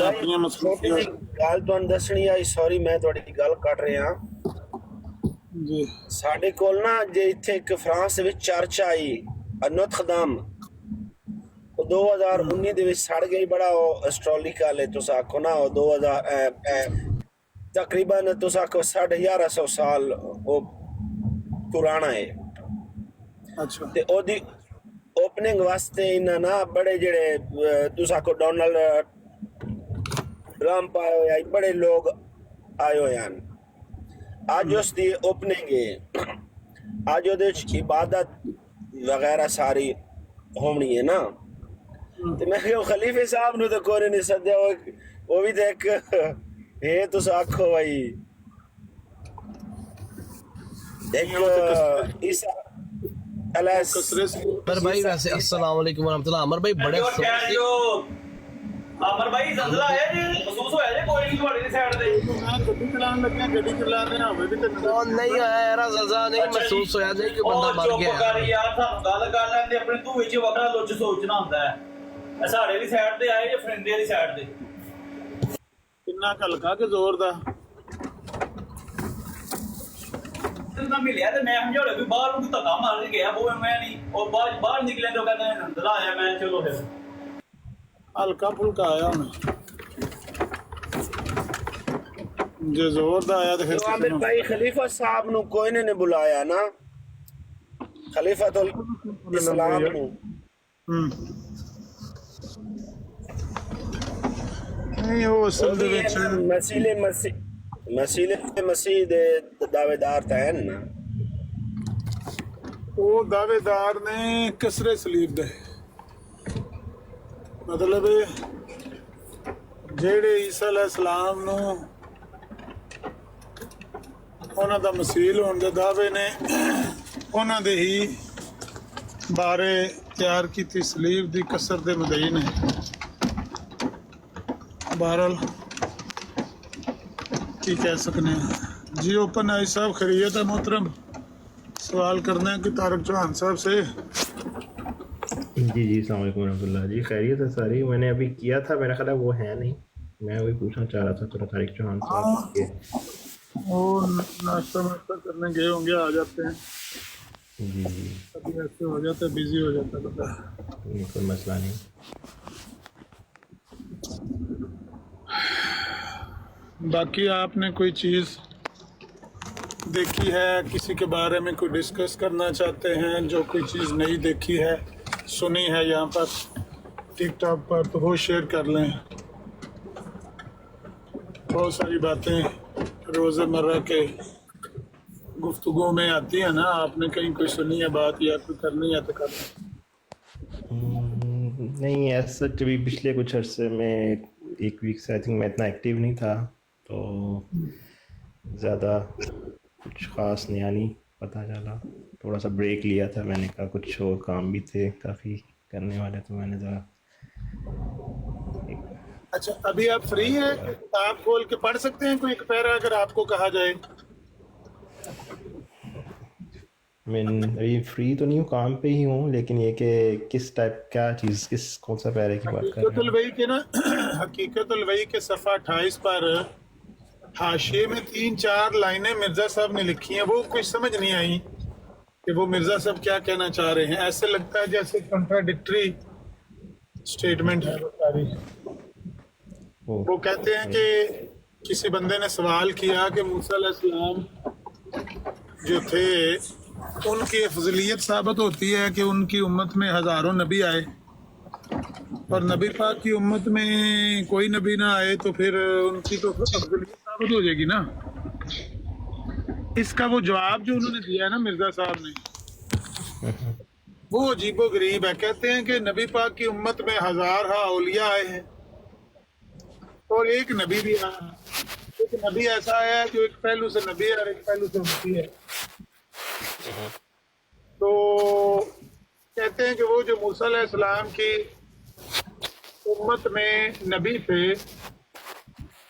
ਆਪਣੀਆਂ ਮਸਲੀਆਂ ਗੱਲ ਤੁਹਾਨੂੰ ਦੱਸਣੀ ਆਈ, ਸੌਰੀ ਮੈਂ ਤੁਹਾਡੀ ਗੱਲ ਕੱਟ ਰਿਹਾ ਜੀ। ਸਾਡੇ ਕੋਲ ਨਾ ਜੇ ਇੱਥੇ ਇੱਕ ਫਰਾਂਸ ਦੇ ਵਿੱਚ ਚਰਚ ਆਈ ਨੋਤਰ-ਡਾਮ, ਉਹ 2019 ਦੇ ਵਿੱਚ ਸੜ ਗਈ, ਬੜਾ ਉਹ ਹਿਸਟੋਰੀਕਲ ਹੈ। ਤੁਸੀਂ ਆਖੋ ਨਾ ਉਹ 2000 ਤਕਰੀਬਨ ਤੁਸੀਂ ਆਖੋ 1150 ਸਾਲ ਉਹ ਪੁਰਾਣਾ ਹੈ। ਅੱਛਾ ਤੇ ਉਹਦੀ ਓਪਨਿੰਗ ਵਾਸਤੇ ਇਹਨਾਂ ਨਾ ਬੜੇ ਜਿਹੜੇ ਤੁਸੀਂ ਆਖੋ ਡੋਨਲਡ ਟਰੰਪ ਆਏ ਹੋਏ, ਬੜੇ ਲੋਕ ਆਏ ਹੋਏ ਹਨ। ਅੱਜ ਉਸ ਦੀ ਓਪਨਿੰਗ ਹੈ, ਅੱਜ ਉਹਦੇ ਵਿੱਚ ਇਬਾਦਤ ਵਗੈਰਾ ਸਾਰੀ ਹੋਣੀ ਹੈ ਨਾ। ਤੇ ਮੈਂ ਕਿਹਾ ਖਲੀਫੇ ਸਾਹਿਬ ਨੂੰ ਤਾਂ ਕੋਈ ਨਹੀਂ ਸੱਦਿਆ, ਉਹ ਵੀ ਤਾਂ ਇੱਕ ਇਹ ਤੁਸੀਂ ਆਖੋ ਭਾਈ एक ईसा अमर भाई वैसे अस्सलाम वालेकुम वरहमतुल्लाह। अमर भाई बड़े अमर भाई जंजला है जी, महसूस होया जे कोई नहीं ਤੁਹਾਡੀ ਸਾਈਡ ਤੇ ਮੈਂ ਗੱਡੀ ਚਲਾਉਣ ਲੱਗਿਆ, ਗੱਡੀ ਚਲਾ ਰਿਹਾ ਹੋਵੇ ਵੀ ਤੇ कौन नहीं आया यार, जलसा नहीं महसूस होया जे कि बंदा मर गया। ਚੁੱਪ ਕਰ ਯਾਰ, ਸਾਨੂੰ ਗੱਲ ਕਰ ਲੈਂਦੇ, ਆਪਣੇ ਤੂੰ ਵਿੱਚ ਵਕਰਾ ਲੋਚ ਸੋਚਣਾ ਹੁੰਦਾ ਹੈ। ਇਹ ਸਾਡੇ ਦੀ ਸਾਈਡ ਤੇ ਆਏ ਜਾਂ ਫਰਿੰਦੇ ਵਾਲੀ ਸਾਈਡ ਤੇ? ਕਿੰਨਾ ਹਲਕਾ ਕਿ ਜ਼ੋਰ ਦਾ ਤਾਂ ਮਿਲਿਆ ਤੇ ਮੈਂ ਸਮਝਾਉਣਾ ਵੀ ਬਾਹਰ ਨੂੰ ਧੱਕਾ ਮਾਰ ਕੇ ਗਿਆ, ਉਹ ਮੈਂ ਨਹੀਂ, ਉਹ ਬਾਹਰ ਨਿਕਲੇ ਤਾਂ ਕਹਿੰਦਾ ਨੰਦਲਾ ਆਇਆ, ਮੈਂ ਚਲੋ ਫਿਰ ਹਲਕਾ ਫੁਲਕਾ ਆਇਆ ਹੁਣ, ਜੇ ਜ਼ੋਰ ਦਾ ਆਇਆ ਤੇ ਫਿਰ आमिर भाई खलीफा साहब ਨੂੰ ਕੋਈ ਨੇ ਬੁਲਾਇਆ ਨਾ, ਖਲੀਫਾਤੁਲ ਇਸਲਾਮ ਨੂੰ। ਨਹੀਂ ਉਹ ਅਸਲ ਦੇ ਵਿੱਚ ਮਸੀਲੇ ਮਸੀਹ ਦੇ ਦਾਅਵੇਦਾਰ ਤਾਂ ਹਨ ਨਾ, ਉਹ ਦਾਅਵੇਦਾਰ ਨੇ ਕਸਰੇ ਸਲੀਬ ਦੇ, ਮਤਲਬ ਜਿਹੜੇ ਈਸਾ ਅਲੈਹਿਸਲਾਮ ਨੂੰ ਉਹਨਾਂ ਦਾ ਮਸੀਹ ਹੋਣ ਦੇ ਦਾਅਵੇ ਨੇ, ਉਹਨਾਂ ਦੇ ਹੀ ਬਾਰੇ ਤਿਆਰ ਕੀਤੀ ਸਲੀਬ ਦੀ ਕਸਰ ਦੇ ਮੁਦਈ ਨੇ। ਬਹਰਹਾਲ ਕੀ ਕਹਿ ਸਕਨੇ जी। ओपन आई साहब खैरियत है मोहतरम, सवाल करना है कि तारिक चौहान साहब से। जी अस्सलाम वालेकुम रहमतुल्लाह जी, खैरियत है सारी। मैंने अभी किया था, मेरा ख्याल है वो है नहीं, मैं वही पूछना चाह रहा था थोड़ा तारिक चौहान साहब के। वो नाश्ता वाश्ता करने गए होंगे, आ जाते हैं जी कभी ऐसे हो जाता है, बिजी हो जाता है बंदा। कोई मसला नहीं। बाकी आपने कोई चीज़ देखी है, किसी के बारे में कोई डिस्कस करना चाहते हैं, जो कोई चीज़ नहीं देखी है सुनी है यहाँ पर टिकटॉक पर, तो वो शेयर कर लें। बहुत सारी बातें रोज़मर्रा के गुफ्तगू में आती है ना, आपने कहीं कोई सुनी है बात या कोई करनी है तो कर लें। नहीं ऐसा भी पिछले कुछ अरसे में एक वीक से आई थिंक मैं इतना एक्टिव नहीं था, तो ज़्यादा कुछ ख़ास नया नहीं पता चला। थोड़ा सा ब्रेक लिया था मैंने, कहा कुछ और काम भी थे काफ़ी करने वाले, तो मैंने ज़रा। अच्छा अभी आप फ्री हैं, आप खोल के पढ़ सकते हैं कोई एक पैरा अगर आपको कहा जाए? अभी फ्री तो नहीं हूँ, काम पे ही हूँ, लेकिन ये कि किस टाइप क्या चीज़, कौन सा पैरे की बात कर रहे हकीकतुल हैं? वही के ना हकीकतुल वही के सफ़ा 28 पर हाशिए में 3-4 लाइनें मिर्ज़ा साहब ने लिखी हैं, वो कुछ समझ नहीं आई कि वो मिर्ज़ा साहब क्या कहना चाह रहे हैं। ऐसे लगता है जैसे कंट्राडिक्टरी स्टेटमेंट है वो सारी। वो कहते हैं कि किसी बंदे ने सवाल किया कि मूसा अलैहिस्सलाम जो थे उनकी अफजलियत साबित होती है कि उनकी उम्मत में हज़ारों नबी आए और नबी पाक की उम्मत में कोई नबी ना आए तो फिर उनकी तो अफजलियत साबित हो जाएगी ना। इसका वो जवाब जो उन्होंने दिया है ना मिर्ज़ा साहब ने, वो अजीबो गरीब है। कहते हैं कि नबी पाक की उम्मत में हज़ार औलिया आए हैं और एक नबी भी आया। एक नबी ऐसा है जो एक पहलू से नबी है और एक पहलू से उम्मती है। तो कहते हैं कि वो जो मूसा अलैहिस्सलाम की उम्मत में नबी थे,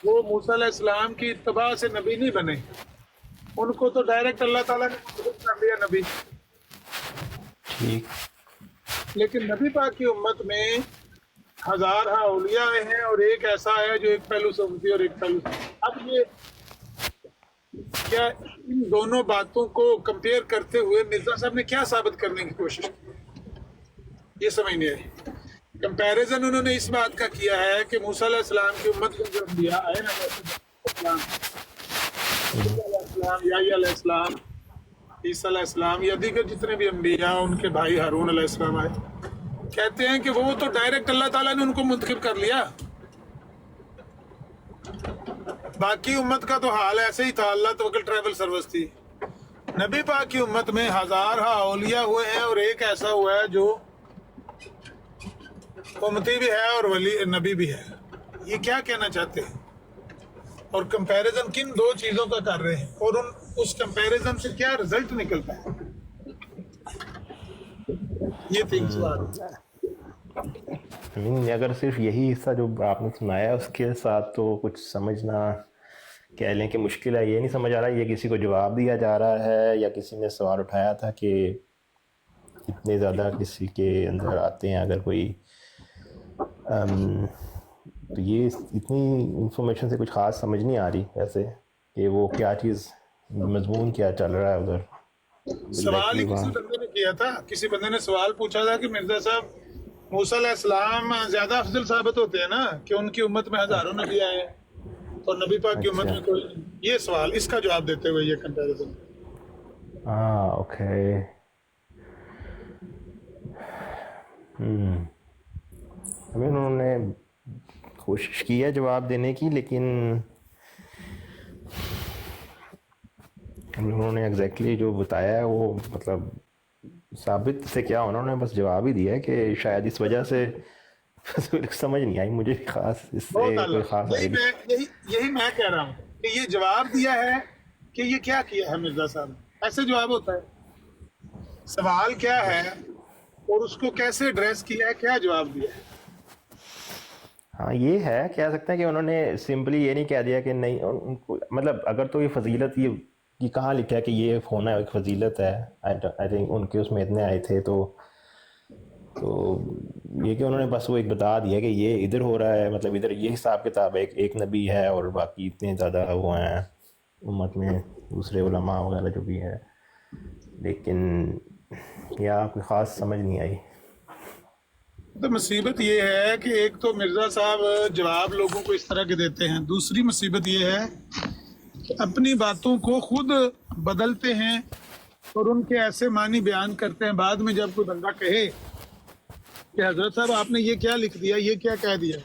वो मूसा अलैहिस्सलाम की इत्तबा से नबी नहीं बने, उनको तो डायरेक्ट अल्लाह ताला ने कर दिया नबी। ठीक। लेकिन नबी पाक की उम्मत में हज़ार औलिया आए हैं और एक ऐसा है जो एक पहलू से उम्मती और एक पहलू से। अब ये क्या इन दोनों बातों को कंपेयर करते हुए मिर्जा साहब ने क्या साबित करने की कोशिश की, ये समझ नहीं आई। कंपैरिजन उन्होंने इस बात का किया है कि मूसा अलैहिस्सलाम की उम्मत में जो अंबिया आए ना, याह्या अलैहिस्सलाम, ईसा अलैहिस्सलाम या दीगर जितने भी अंबिया, उनके भाई हारून अलैहिस्सलाम आए, कहते हैं कि वो तो डायरेक्ट अल्लाह ताला ने उनको मुंतखब कर लिया। बाकी उम्मत का तो हाल ऐसे ही था, अल्लाह तवक्कल ट्रैवल सर्विस थी। नबी पाक की उम्मत में हज़ार औलिया हुए हैं और एक ऐसा हुआ है जो उम्मती भी है और वली नबी भी है। ये क्या कहना चाहते हैं और कंपैरिजन किन दो चीज़ों का कर रहे हैं और उस कंपैरिजन से क्या रिजल्ट निकलता है, ये तीन सवाल। अगर सिर्फ यही हिस्सा जो आपने सुनाया उसके साथ तो कुछ समझना कह लें कि मुश्किल है। ये नहीं समझ आ रहा ये किसी को जवाब दिया जा रहा है या किसी ने सवाल उठाया था कि इतने ज़्यादा किसी के अंदर आते हैं अगर कोई तो ये इतनी इंफॉर्मेशन से कुछ ख़ास समझ नहीं आ रही वैसे कि वो क्या चीज़ मजमून क्या चल रहा है उधर। सवाल ही किसी बंदे ने किया था, किसी बंदे ने सवाल पूछा था कि मिर्जा साहब मूसा अलैहिस्सलाम ज़्यादा अफजल साबित होते हैं ना कि उनकी उम्मत में हज़ारों नबी आए हैं और नबी पाक की उम्मत में कोई। ये सवाल, इसका जवाब देते हुए ये कंपैरिजन। ओके। अभी उन्होंने कोशिश की है जवाब देने की, लेकिन उन्होंने एग्जैक्टली जो बताया है वो मतलब साबित से क्या, उन्होंने बस जवाब ही दिया है कि शायद इस वजह से समझ नहीं आई मुझे खास इससे कोई खास यही मैं कह रहा हूँ कि ये जवाब दिया है कि ये क्या किया है मिर्जा साहब, ऐसे जवाब होता है। सवाल क्या है और उसको कैसे एड्रेस किया है, क्या जवाब दिया है। हाँ ये है, कह सकते हैं कि उन्होंने सिंपली ये नहीं कह दिया कि नहीं उनको, मतलब अगर तो ये फजीलत ये कहाँ लिखा है कि ये होना एक फजीलत है। आई थिंक उनके उसमें इतने आए थे तो ये कि उन्होंने बस वो एक बता दिया कि ये इधर हो रहा है, मतलब इधर ये हिसाब किताब है, एक नबी है और बाकी इतने ज़्यादा वो हैं उम्मत में दूसरे उलमा वगैरह जो भी है, लेकिन यहाँ कोई ख़ास समझ नहीं आई। तो मुसीबत ये है कि एक तो मिर्ज़ा साहब जवाब लोगों को इस तरह के देते हैं, दूसरी मुसीबत ये है कि अपनी बातों को खुद बदलते हैं और उनके ऐसे मानी बयान करते हैं। बाद में जब कोई बंदा कहे कि हज़रत साहब आपने ये क्या लिख दिया, ये क्या कह दिया।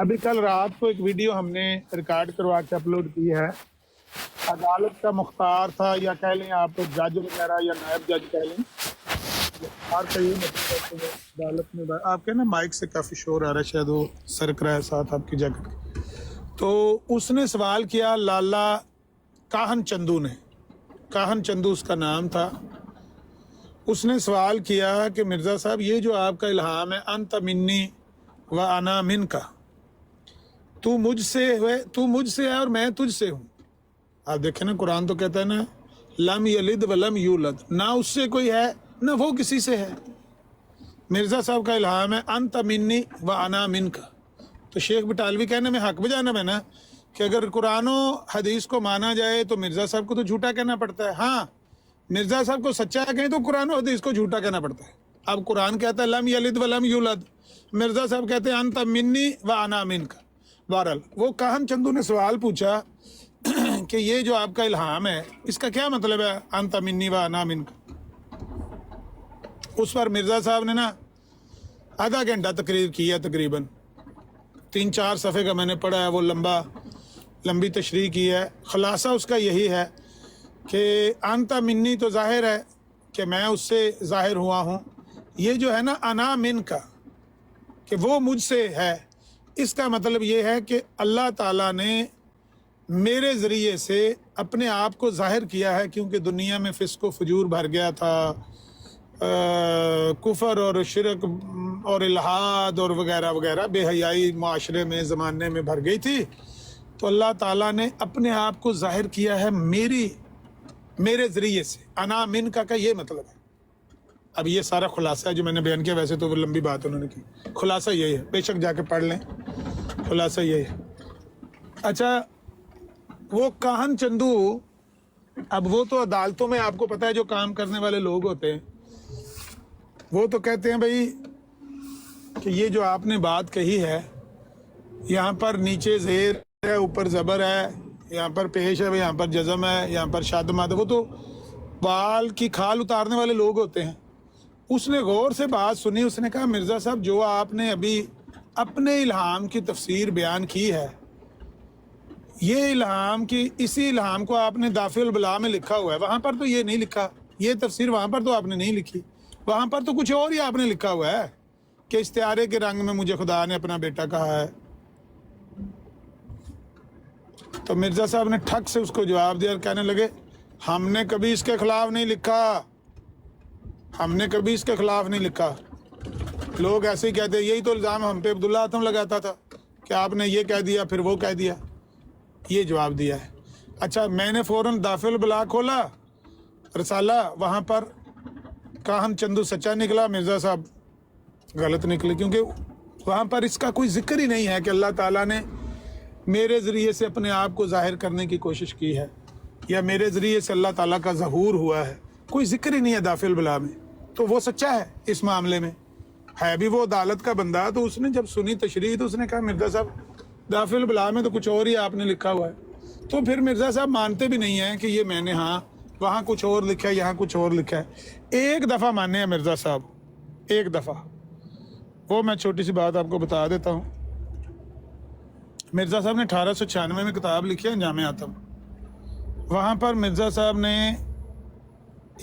अभी कल रात को एक वीडियो हमने रिकॉर्ड करवा के अपलोड की है, अदालत का मुख्तार था या कह लें आप जज वगैरह या नायब जज कह लें, और कई अदालत में आपके ना माइक से काफ़ी शोर आ रहा है, शायद वो सरक रहा है साथ आपकी जगह। तो उसने सवाल किया लाला काहन चंदू ने, काहन चंदू उसका नाम था। उसने सवाल किया कि मिर्ज़ा साहब ये जो आपका इल्हाम है अंत मिन्नी व अना मिन का, तू मुझसे है और मैं तुझसे हूँ। आप देखें ना कुरान तो कहता है ना लम यलिद वलम यूलद, ना उससे कोई है ना वो किसी से है। मिर्ज़ा साहब का इल्हाम है अंत मिन्नी व अना मिनका। तो शेख बटालवी कहने में हक बजाना है ना कि अगर कुरान और हदीस को माना जाए तो मिर्ज़ा साहब को तो झूठा कहना पड़ता है। हाँ, मिर्ज़ा साहब को सच्चा कहें तो कुरान और हदीस को झूठा कहना पड़ता है। अब कुरान कहता है लम यलिद वलम यूलद, मिर्ज़ा साहब कहते हैं अंत मिन्नी व अना मिनका। बहरहाल वो काहन चंदू ने सवाल पूछा कि ये जो आपका इल्हाम है इसका क्या मतलब है अंत मिन्नी व अना मिनका। उस पर मिर्ज़ा साहब ने ना आधा घंटा तकरीर की है, तकरीबन 3-4 सफ़े का मैंने पढ़ा है, वो लंबी तशरीह की है। ख़ुलासा उसका यही है कि अंता मिन्नी तो ज़ाहिर है कि मैं उससे ज़ाहिर हुआ हूँ, ये जो है ना अना मिन का कि वो मुझसे है, इसका मतलब ये है कि अल्लाह ताला ने मेरे ज़रिए से अपने आप को ज़ाहिर किया है, क्योंकि दुनिया में फ़िस्क़ व फ़ुजूर भर गया था, कुफर और शिरक और इल्हाद और वगैरह वगैरह बेहयाई माशरे में ज़माने में भर गई थी। तो अल्लाह ताला ने अपने आप को ज़ाहिर किया है मेरे ज़रिए से। अना मिन का ये मतलब है। अब ये सारा खुलासा है जो मैंने बयान किया, वैसे तो वो लंबी बात उन्होंने की, खुलासा यही है, बेशक जाके पढ़ लें, खुलासा यही है। अच्छा, वो काहन चंदू, अब वो तो अदालतों में आपको पता है जो काम करने वाले लोग होते हैं, वो तो कहते हैं भाई कि ये जो आपने बात कही है, यहाँ पर नीचे ज़ेर है, ऊपर ज़बर है, यहाँ पर पेश है, यहाँ पर जज़म है, यहाँ पर शादमाद है, वो तो बाल की खाल उतारने वाले लोग होते हैं। उसने गौर से बात सुनी, उसने कहा मिर्ज़ा साहब जो आपने अभी अपने इल्हाम की तफसीर बयान की है, ये इल्हाम की, इसी इल्हाम को आपने दाफ़िल बला में लिखा हुआ है, वहाँ पर तो ये नहीं लिखा, ये तफसीर वहाँ पर तो आपने नहीं लिखी, वहाँ पर तो कुछ और ही आपने लिखा हुआ है कि इस्तिआरे के रंग में मुझे खुदा ने अपना बेटा कहा है। तो मिर्ज़ा साहब ने ठग से उसको जवाब दिया और कहने लगे हमने कभी इसके खिलाफ नहीं लिखा, हमने कभी इसके खिलाफ नहीं लिखा। लोग ऐसे ही कहते, यही तो इल्ज़ाम हम पे अब्दुल्ला आतम लगाता था कि आपने ये कह दिया फिर वो कह दिया, ये जवाब दिया है। अच्छा, मैंने फ़ौरन दाफ़िल बला खोला रसाला, वहाँ पर काहन चंदू सच्चा निकला, मिर्ज़ा साहब गलत निकले, क्योंकि वहाँ पर इसका कोई जिक्र ही नहीं है कि अल्लाह ताला ने मेरे ज़रिए से अपने आप को ज़ाहिर करने की कोशिश की है या मेरे ज़रिए से अल्लाह ताला का ज़हूर हुआ है, कोई जिक्र ही नहीं है दाफ़िल बला में। तो वो सच्चा है इस मामले में, है भी वो अदालत का बंदा। तो उसने जब सुनी तशरीह तो उसने कहा मिर्ज़ा साहब दाफ़िल बला में तो कुछ और ही आपने लिखा हुआ है। तो फिर मिर्ज़ा साहब मानते भी नहीं हैं कि ये मैंने, हाँ वहाँ कुछ और लिखा है, यहाँ कुछ और लिखा है। एक दफ़ा माने हैं मिर्ज़ा साहब, एक दफ़ा, वो मैं छोटी सी बात आपको बता देता हूँ। मिर्ज़ा साहब ने 1896 में किताब लिखी है जामे आतम, वहाँ पर मिर्ज़ा साहब ने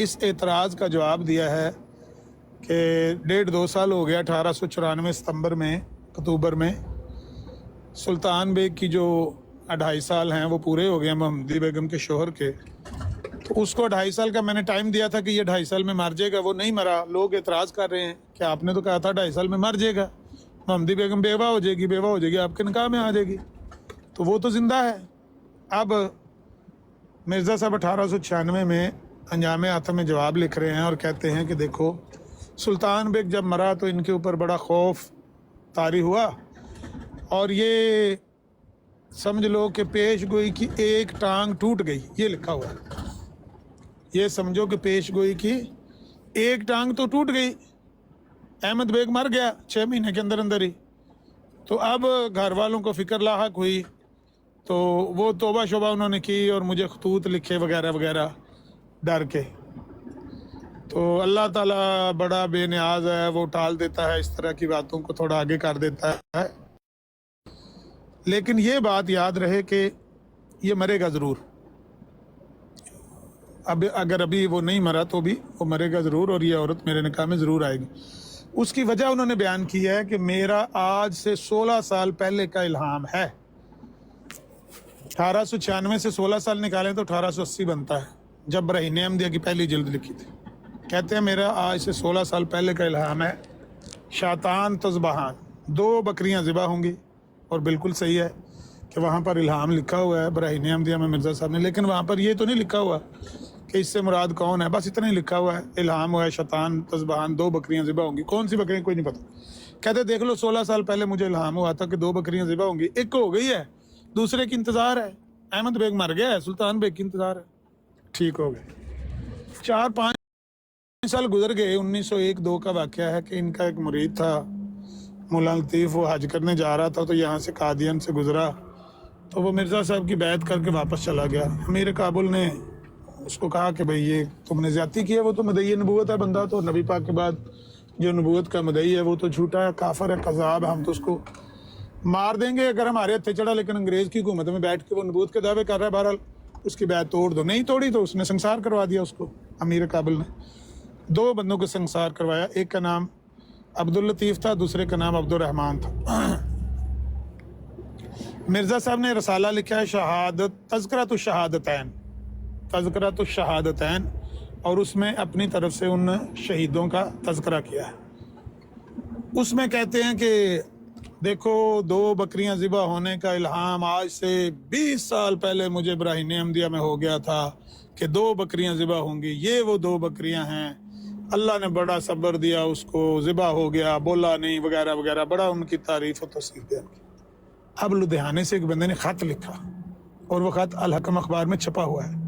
इस एतराज़ का जवाब दिया है कि 1.5-2 साल हो गया, 1894 सितंबर में, अक्टूबर में सुल्तान बेग की जो 2.5 साल हैं वो पूरे हो गए मोहम्मदी बेगम के शोहर के। तो उसको 2.5 साल का मैंने टाइम दिया था कि ये 2.5 साल में मर जाएगा, वो नहीं मरा। लोग एतराज़ कर रहे हैं कि आपने तो कहा था 2.5 साल में मर जाएगा, मोहम्मदी बेगम बेवा हो जाएगी, आपके निकाह में आ जाएगी, तो वो तो ज़िंदा है। अब मिर्ज़ा साहब 1896 में अंजाम आतम में जवाब लिख रहे हैं और कहते हैं कि देखो सुल्तान बेग जब मरा तो इनके ऊपर बड़ा खौफ तारी हुआ और ये समझ लो कि पेश गोई की एक टांग टूट गई, ये लिखा हुआ है। ये समझो कि पेश गोई की एक टांग तो टूट गई, अहमद बेग मर गया 6 महीने के अंदर अंदर ही। तो अब घर वालों को फ़िक्र लाहक हुई, तो वो तौबा शोबा उन्होंने की और मुझे खतूत लिखे वगैरह वगैरह डर के। तो अल्लाह ताला बड़ा बेनियाज है, वो टाल देता है इस तरह की बातों को, थोड़ा आगे कर देता है। लेकिन ये बात याद रहे कि ये मरेगा ज़रूर। अब अगर अभी वो नहीं मरा तो भी वो मरेगा ज़रूर और ये औरत मेरे निकाह में ज़रूर आएगी। उसकी वजह उन्होंने बयान की है कि मेरा आज से 16 साल पहले का इल्हाम है। 1896 से 16 साल निकालें तो 1880 बनता है, जब बरहीन अहमदिया की पहली जिल्द लिखी थी। कहते हैं मेरा आज से 16 साल पहले का इल्हाम है, शातान तज़बहान, 2 बकरियां ज़िबा होंगी। और बिल्कुल सही है कि वहाँ पर इल्हाम लिखा हुआ है बरहीन अहमदिया में मिर्ज़ा साहब ने, लेकिन वहाँ पर ये तो नहीं लिखा हुआ कि इससे मुराद कौन है, बस इतना ही लिखा हुआ है, इल्हाम हुआ है शैतान तज़बहान 2 बकरियां ज़िबा होंगी। कौन सी बकरियां कोई नहीं पता। कहते देख लो 16 साल पहले मुझे इल्हाम हुआ था कि 2 बकरियां ज़िबा होंगी, एक हो गई है, दूसरे की इंतज़ार है। अहमद बेग मर गया है, सुल्तान बेग की इंतज़ार है, ठीक हो गए। 4-5 साल गुजर गए। 1901-2 का वाक़या है कि इनका एक मुरीद था मौलाना लतीफ़, वो हज करने जा रहा था तो यहाँ से कादियान से गुजरा, तो वो मिर्ज़ा साहब की बैत करके वापस चला गया। अमीर काबुल ने उसको कहा कि भाई ये तुमने ज़्यादती की है, वो तो मदई नबूवत है बंदा, तो नबी पाक के बाद जो नबूवत का मदई है वो तो झूठा है, काफर है, कज़ाब है, हम तो उसको मार देंगे अगर हमारे हथे चढ़ा। लेकिन अंग्रेज़ की हुकूमत में बैठ के वो नबूवत के दावे कर रहा है, बहरहाल उसकी बैत तोड़ दो। नहीं तोड़ी तो उसने संसार करवा दिया उसको। अमीर काबुल ने 2 बंदों को संसार करवाया, एक का नाम अब्दुल लतीफ़ था, दूसरे का नाम अब्दुल रहमान था। मिर्ज़ा साहब ने रसाला लिखा है शहादत तज़किरतुश शहादतैन, तज़किरतुश शहादतैन, और उसमें अपनी तरफ से उन शहीदों का तज़किरा किया है। उसमें कहते हैं कि देखो 2 बकरियां ज़िबा होने का इल्हाम आज से 20 साल पहले मुझे इब्राहीम अहमदिया में हो गया था कि 2 बकरियां ज़िबा होंगी, ये वो 2 बकरियां हैं। अल्लाह ने बड़ा सब्र दिया उसको, ज़िबा हो गया, बोला नहीं, वगैरह वगैरह, बड़ा उनकी तारीफ़ और तस्वीर बयान की। अब लुधियाने से एक बंदे ने ख़त लिखा और वो ख़त अल हकम अखबार में छपा हुआ है।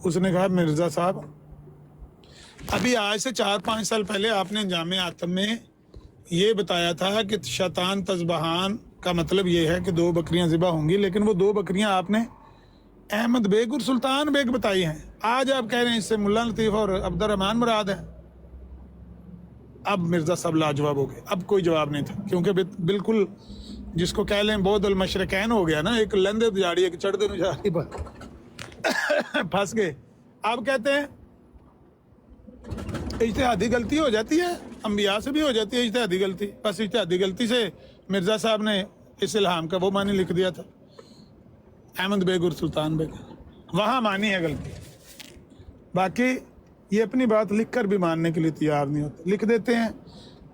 उसने कहा मिर्ज़ा साहब अभी आज से 4-5 साल पहले आपने जामे आतम में ये बताया था कि शैतान तज़बहान का मतलब ये है कि 2 बकरियां ज़िबा होंगी, लेकिन वो 2 बकरियां आपने अहमद बेग और सुल्तान बेग बताई हैं। आज आप कह रहे हैं इससे मुल्ला लतीफ़ और अब्दुल रहमान मुराद है। अब मिर्ज़ा साहब लाजवाब हो गए, अब कोई जवाब नहीं था, क्योंकि बिल्कुल जिसको कह लें बोदल मशरकैन हो गया ना, एक लंदे दिहाड़ी एक चढ़ते नुजारी पर फंस गए। अब कहते हैं इज्तिहादी गलती हो जाती है, अंबिया से भी हो जाती है इज्तिहादी गलती, बस इज्तिहादी गलती से मिर्ज़ा साहब ने इस इल्हाम का वो मानी लिख दिया था अहमद बेग और सुल्तान बेग, वहाँ मानी है गलती। बाकी ये अपनी बात लिख कर भी मानने के लिए तैयार नहीं होते, लिख देते हैं।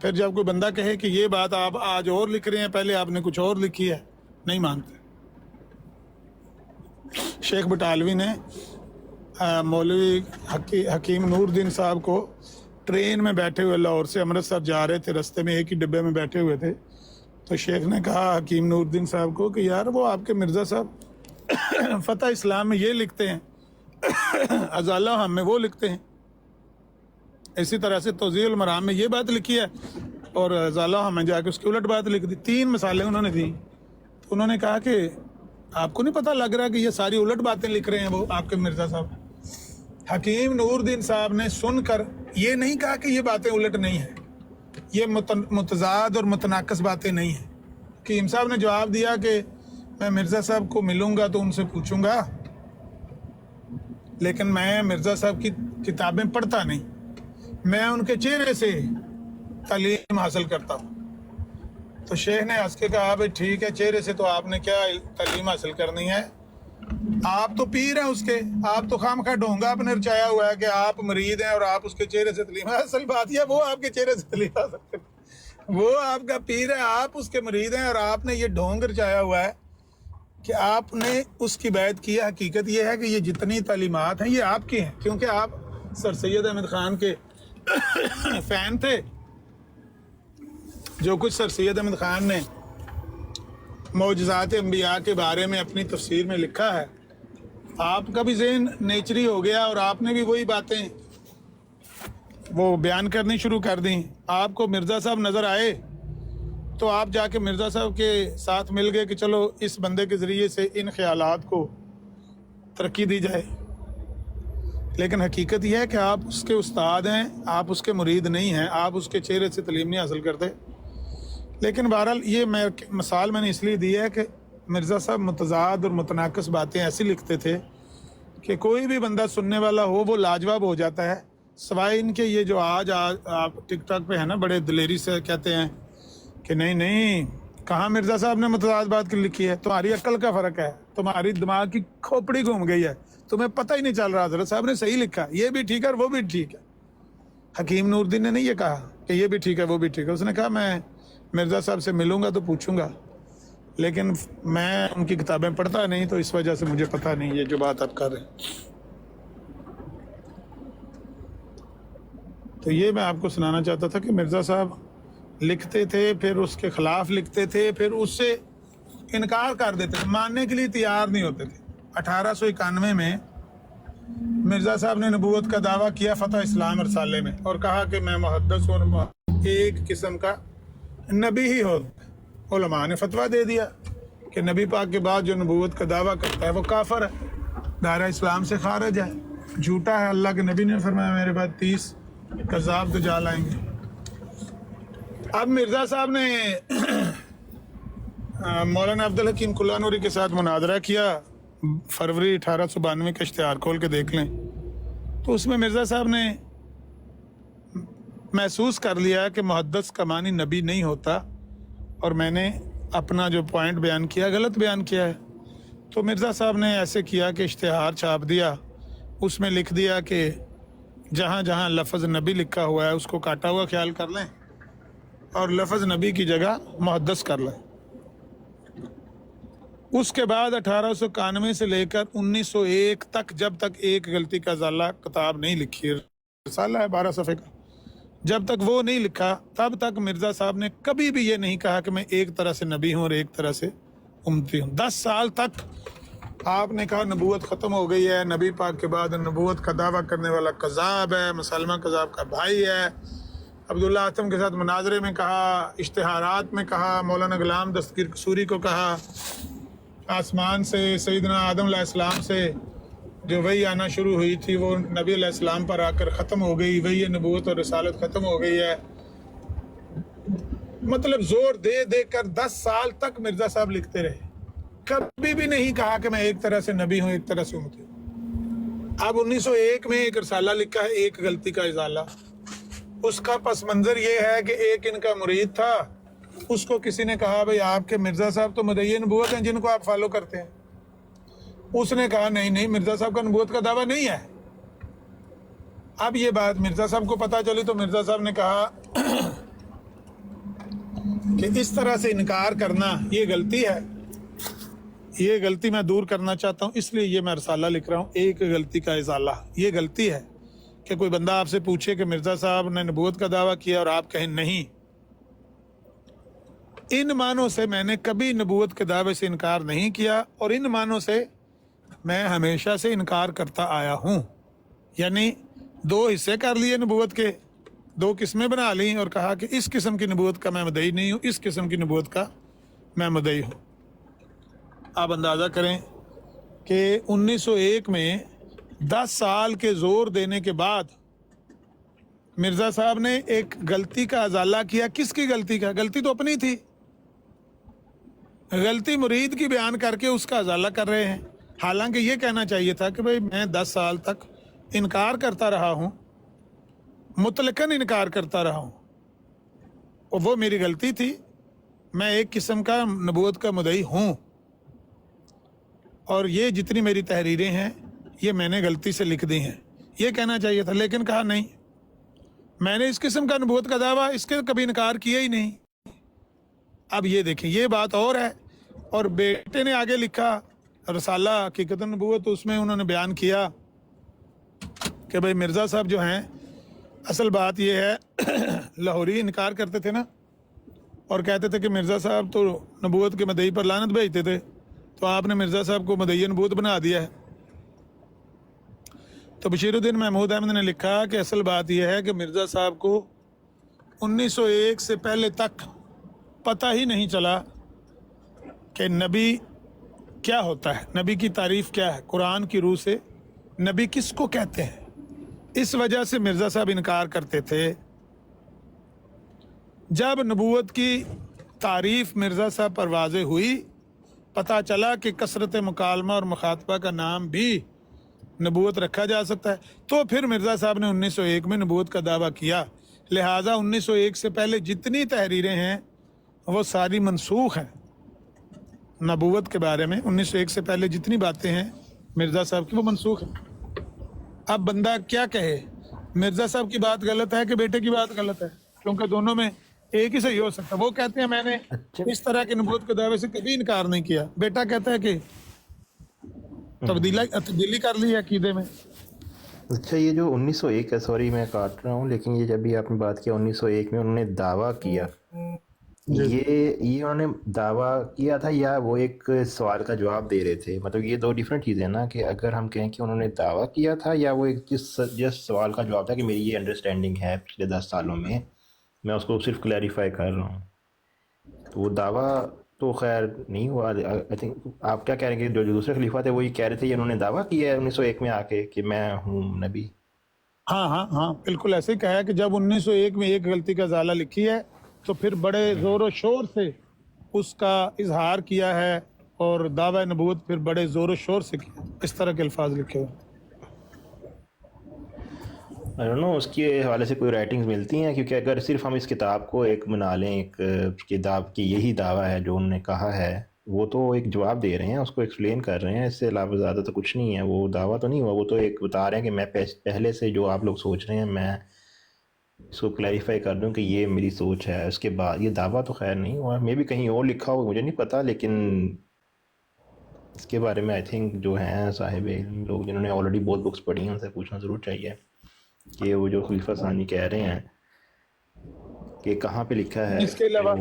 फिर जब कोई बंदा कहे कि ये बात आप आज और लिख रहे हैं, पहले आपने कुछ और लिखी है, नहीं मानते। शेख बटालवी ने मौलवी हकीम नूरुद्दीन साहब को ट्रेन में बैठे हुए लाहौर से अमृतसर जा रहे थे, रास्ते में एक ही डिब्बे में बैठे हुए थे, तो शेख ने कहा हकीम नूरुद्दीन साहब को कि यार वो आपके मिर्ज़ा साहब फ़तह इस्लाम में ये लिखते हैं, अज़ाला हम में वो लिखते हैं, इसी तरह से तौज़ीउल मराम में ये बात लिखी है और अज़ाला हम में जाके उसकी उलट बात लिख दी। 3 मिसालें उन्होंने दी। तो उन्होंने कहा कि आपको नहीं पता लग रहा कि ये सारी उलट बातें लिख रहे हैं वो आपके मिर्ज़ा साहब। हकीम नूरुद्दीन साहब ने सुनकर ये नहीं कहा कि ये बातें उलट नहीं है, ये मुतज़ाद और मुतनाक़िस बातें नहीं हैं। हकीम साहब ने जवाब दिया कि मैं मिर्ज़ा साहब को मिलूँगा तो उनसे पूछूँगा, लेकिन मैं मिर्ज़ा साहब की किताबें पढ़ता नहीं, मैं उनके चेहरे से तालीम हासिल करता हूँ। तो शेख ने हंस के कहा भाई ठीक है, चेहरे से तो आपने क्या तालीम हासिल करनी है, आप तो पीर हैं उसके, आप तो खामखा ढोंगा आपने रचाया हुआ है कि आप मरीद हैं और आप उसके चेहरे से तालीम। असल बात यह वो आपके चेहरे से तालीम हासिल कर, वो आपका पीर है, आप उसके मरीद हैं और आपने ये ढोंग रचाया हुआ है कि आपने उसकी बैत की है। हकीकत यह है कि ये जितनी तालीमात हैं ये आपकी हैं, क्योंकि आप सर सैयद अहमद ख़ान के फ़ैन थे। जो कुछ सर सैयद अहमद ख़ान ने मौजज़ात अंबिया के बारे में अपनी तफसीर में लिखा है, आपका भी ज़हन नेचरी हो गया और आपने भी वही बातें वो बयान करनी शुरू कर दी। आपको मिर्ज़ा साहब नज़र आए तो आप जाके मिर्ज़ा साहब के साथ मिल गए कि चलो इस बंदे के ज़रिए से इन ख्यालात को तरक्की दी जाए। लेकिन हकीकत यह है कि आप उसके उस्ताद हैं, आप उसके मुरीद नहीं हैं, आप उसके चेहरे से तालीम नहीं हासिल करते। लेकिन बहरहाल ये मिसाल मैंने इसलिए दी है कि मिर्ज़ा साहब मुतज़ाद और मुतनाक़िस बातें ऐसी लिखते थे कि कोई भी बंदा सुनने वाला हो वो लाजवाब हो जाता है। सवाए इनके ये जो आज आप टिकटॉक पे है ना, बड़े दिलेरी से कहते हैं कि नहीं नहीं, कहाँ मिर्ज़ा साहब ने मुतज़ाद बात की लिखी है, तुम्हारी अक्ल का फ़र्क है, तुम्हारी दिमाग की खोपड़ी घूम गई है, तुम्हें पता ही नहीं चल रहा। हज़रत साहब ने सही लिखा, ये भी ठीक है और वो भी ठीक है। हकीम नूरुद्दीन ने नहीं ये कहा कि ये भी ठीक है वो भी ठीक है, उसने कहा मैं मिर्ज़ा साहब से मिलूँगा तो पूछूँगा, लेकिन मैं उनकी किताबें पढ़ता नहीं, तो इस वजह से मुझे पता नहीं ये जो बात आप कर रहे हैं। تو یہ میں آپ کو سنانا چاہتا تھا کہ مرزا صاحب لکھتے تھے، پھر اس کے خلاف لکھتے تھے، پھر اس سے انکار کر دیتے تھے، ماننے کے لیے تیار نہیں ہوتے تھے۔ 1891 میں مرزا صاحب نے نبوت کا دعویٰ کیا فتح اسلام رسالے میں، اور کہا کہ میں محدث اور ایک قسم کا نبی ہی ہو۔ علماء نے فتویٰ دے دیا کہ نبی پاک کے بعد جو نبوت کا دعویٰ کرتا ہے وہ کافر ہے، دائرہ اسلام سے خارج ہے، جھوٹا ہے۔ اللہ کے نبی نے فرمایا میرے بعد 30 کذاب دجال آئیں گے۔ اب مرزا صاحب نے مولانا عبدالحکیم کلانوری کے ساتھ مناظرہ کیا، فروری 1892 کا اشتہار کھول کے دیکھ لیں، تو اس میں مرزا صاحب نے محسوس کر لیا کہ محدث کا معنی نبی نہیں ہوتا، اور میں نے اپنا جو پوائنٹ بیان کیا غلط بیان کیا ہے۔ تو مرزا صاحب نے ایسے کیا کہ اشتہار چھاپ دیا، اس میں لکھ دیا کہ جہاں جہاں لفظ نبی لکھا ہوا ہے اس کو کاٹا ہوا خیال کر لیں، اور لفظ نبی کی جگہ محدث کر لیں۔ اس کے بعد 1891 سے لے کر 1901 تک، جب تک ایک غلطی کا ازالہ کتاب نہیں لکھی، رسالہ ہے 12 صفحے کا، جب تک وہ نہیں لکھا تب تک مرزا صاحب نے کبھی بھی یہ نہیں کہا کہ میں ایک طرح سے نبی ہوں اور ایک طرح سے امتی ہوں۔ 10 سال تک آپ نے کہا نبوت ختم ہو گئی ہے، نبی پاک کے بعد نبوت کا دعویٰ کرنے والا کذاب ہے، مسلمہ کذاب کا بھائی ہے۔ عبداللہ اعظم کے ساتھ مناظرے میں کہا، اشتہارات میں کہا، مولانا غلام دستگیر قصوری کو کہا، آسمان سے سیدنا آدم علیہ السلام سے جو وحی آنا شروع ہوئی تھی وہ نبی علیہ السلام پر آ کر ختم ہو گئی، وحی نبوت اور رسالت ختم ہو گئی ہے۔ مطلب زور دے دے کر 10 سال تک مرزا صاحب لکھتے رہے، کبھی بھی نہیں کہا کہ میں ایک طرح سے نبی ہوں ایک طرح سے امتی ہوں۔ اب 1901 میں ایک رسالہ لکھا ہے ایک غلطی کا ازالہ، اس کا پس منظر یہ ہے کہ ایک ان کا مرید تھا، اس کو کسی نے کہا بھئی آپ کے مرزا صاحب تو مدعی نبوت ہیں جن کو آپ فالو کرتے ہیں۔ اس نے کہا نہیں مرزا صاحب کا نبوت کا دعویٰ نہیں ہے۔ اب یہ بات مرزا صاحب کو پتہ چلی تو مرزا صاحب نے کہا کہ اس طرح سے انکار کرنا یہ غلطی ہے، یہ غلطی میں دور کرنا چاہتا ہوں، اس لیے یہ میں رسالہ لکھ رہا ہوں ایک غلطی کا ازالہ۔ یہ غلطی ہے کہ کوئی بندہ آپ سے پوچھے کہ مرزا صاحب نے نبوت کا دعویٰ کیا اور آپ کہیں نہیں۔ ان معنوں سے میں نے کبھی نبوت کے دعوے سے انکار نہیں کیا، اور ان معنوں سے میں ہمیشہ سے انکار کرتا آیا ہوں۔ یعنی 2 حصے کر لیے نبوت کے، 2 قسمیں بنا لیں اور کہا کہ اس قسم کی نبوت کا میں مدعی نہیں ہوں، اس قسم کی نبوت کا میں مدعی ہوں۔ آپ اندازہ کریں کہ 1901 میں 10 سال کے زور دینے کے بعد مرزا صاحب نے ایک غلطی کا ازالہ کیا۔ کس کی غلطی کا؟ غلطی تو اپنی تھی، غلطی مرید کی بیان کر کے اس کا ازالہ کر رہے ہیں، حالانکہ یہ کہنا چاہیے تھا کہ بھئی میں 10 سال تک انکار کرتا رہا ہوں، مطلقاً انکار کرتا رہا ہوں، اور وہ میری غلطی تھی، میں ایک قسم کا نبوت کا مدعی ہوں، اور یہ جتنی میری تحریریں ہیں یہ میں نے غلطی سے لکھ دی ہیں، یہ کہنا چاہیے تھا۔ لیکن کہا نہیں، میں نے اس قسم کا نبوت کا دعویٰ اس کے کبھی انکار کیا ہی نہیں۔ اب یہ دیکھیں یہ بات اور ہے۔ اور بیٹے نے آگے لکھا رسالہ حقیقت نبوت، اس میں انہوں نے بیان کیا کہ بھئی مرزا صاحب جو ہیں، اصل بات یہ ہے لاہوری انکار کرتے تھے نا، اور کہتے تھے کہ مرزا صاحب تو نبوت کے مدعی پر لعنت بھیجتے تھے، تو آپ نے مرزا صاحب کو مدعی نبوت بنا دیا ہے۔ تو بشیر الدین محمود احمد نے لکھا کہ اصل بات یہ ہے کہ مرزا صاحب کو 1901 سے پہلے تک پتہ ہی نہیں چلا کہ نبی کیا ہوتا ہے، نبی کی تعریف کیا ہے، قرآن کی روح سے نبی کس کو کہتے ہیں۔ اس وجہ سے مرزا صاحب انکار کرتے تھے۔ جب نبوت کی تعریف مرزا صاحب پر واضح ہوئی، پتہ چلا کہ کثرت مکالمہ اور مخاطبہ کا نام بھی نبوت رکھا جا سکتا ہے، تو پھر مرزا صاحب نے 1901 میں نبوت کا دعویٰ کیا۔ لہٰذا 1901 سے پہلے جتنی تحریریں ہیں وہ ساری منسوخ ہیں نبوت کے بارے میں۔ 1901 سے پہلے جتنی باتیں ہیں مرزا صاحب کی وہ منسوخ ہیں۔ اب بندہ کیا کہے، مرزا صاحب کی بات غلط ہے کہ بیٹے کی بات غلط ہے، کیونکہ دونوں میں ایک ہی صحیح ہو سکتا ہے۔ وہ کہتے ہیں میں نے اس طرح کے نبوت کے دعوے سے کبھی انکار نہیں کیا، بیٹا کہتا ہے کہ تبدیلی کر لی ہے عقیدے میں۔ اچھا یہ جو 1901 ہے، سوری میں کاٹ رہا ہوں، لیکن یہ جب بھی آپ نے بات کیا 1901 میں انہوں نے دعویٰ کیا، یہ انہوں نے دعویٰ کیا تھا یا وہ ایک سوال کا جواب دے رہے تھے؟ مطلب یہ دو ڈیفرنٹ چیزیں ہیں نا، کہ اگر ہم کہیں کہ انہوں نے دعویٰ کیا تھا یا وہ ایک جس سوال کا جواب تھا کہ میری یہ انڈرسٹینڈنگ ہے پچھلے 10 سالوں میں اس کو صرف کلیریفائی کر رہا ہوں. تو وہ دعویٰ تو خیر نہیں ہوا. آئی تھنک آپ کیا کہہ رہے ہیں کہ جو دوسرے خلیفہ تھے وہ یہ کہہ رہے تھے، یہ انہوں نے دعویٰ کیا ہے 1901 میں آ کے کہ میں ہوں نبی. ہاں بالکل ایسے ہی کہا ہے کہ جب 1901 میں ایک غلطی کا ازالہ لکھی ہے تو پھر بڑے زور و شور سے اس کا اظہار کیا ہے اور دعوی نبوت پھر بڑے زور و شور سے کیا. اس طرح کے الفاظ لکھے ہوئے. I don't know اس کے حوالے سے کوئی رائٹنگز ملتی ہیں؟ کیونکہ اگر صرف ہم اس کتاب کو ایک بنا لیں ایک کتاب کی یہی دعویٰ ہے جو انہوں نے کہا ہے، وہ تو ایک جواب دے رہے ہیں، اس کو ایکسپلین کر رہے ہیں، اس سے علاوہ زیادہ تو کچھ نہیں ہے. وہ دعویٰ تو نہیں ہوا، وہ تو ایک بتا رہے ہیں کہ میں پہلے سے جو آپ لوگ سوچ رہے ہیں میں اس کو کلیریفائی کر دوں کہ یہ میری سوچ ہے. اس کے بعد یہ دعویٰ تو خیر نہیں ہوا، میں بھی کہیں اور لکھا ہو مجھے نہیں پتا، لیکن اس کے بارے میں آئی تھنک جو ہیں صاحب علم لوگ جنہوں نے آلریڈی بہت بکس پڑھی ہیں ان سے پوچھنا ضرور چاہیے کہ وہ جو خلیفہ ثانی کہہ رہے ہیں کہ کہاں پہ لکھا ہے. اس کے علاوہ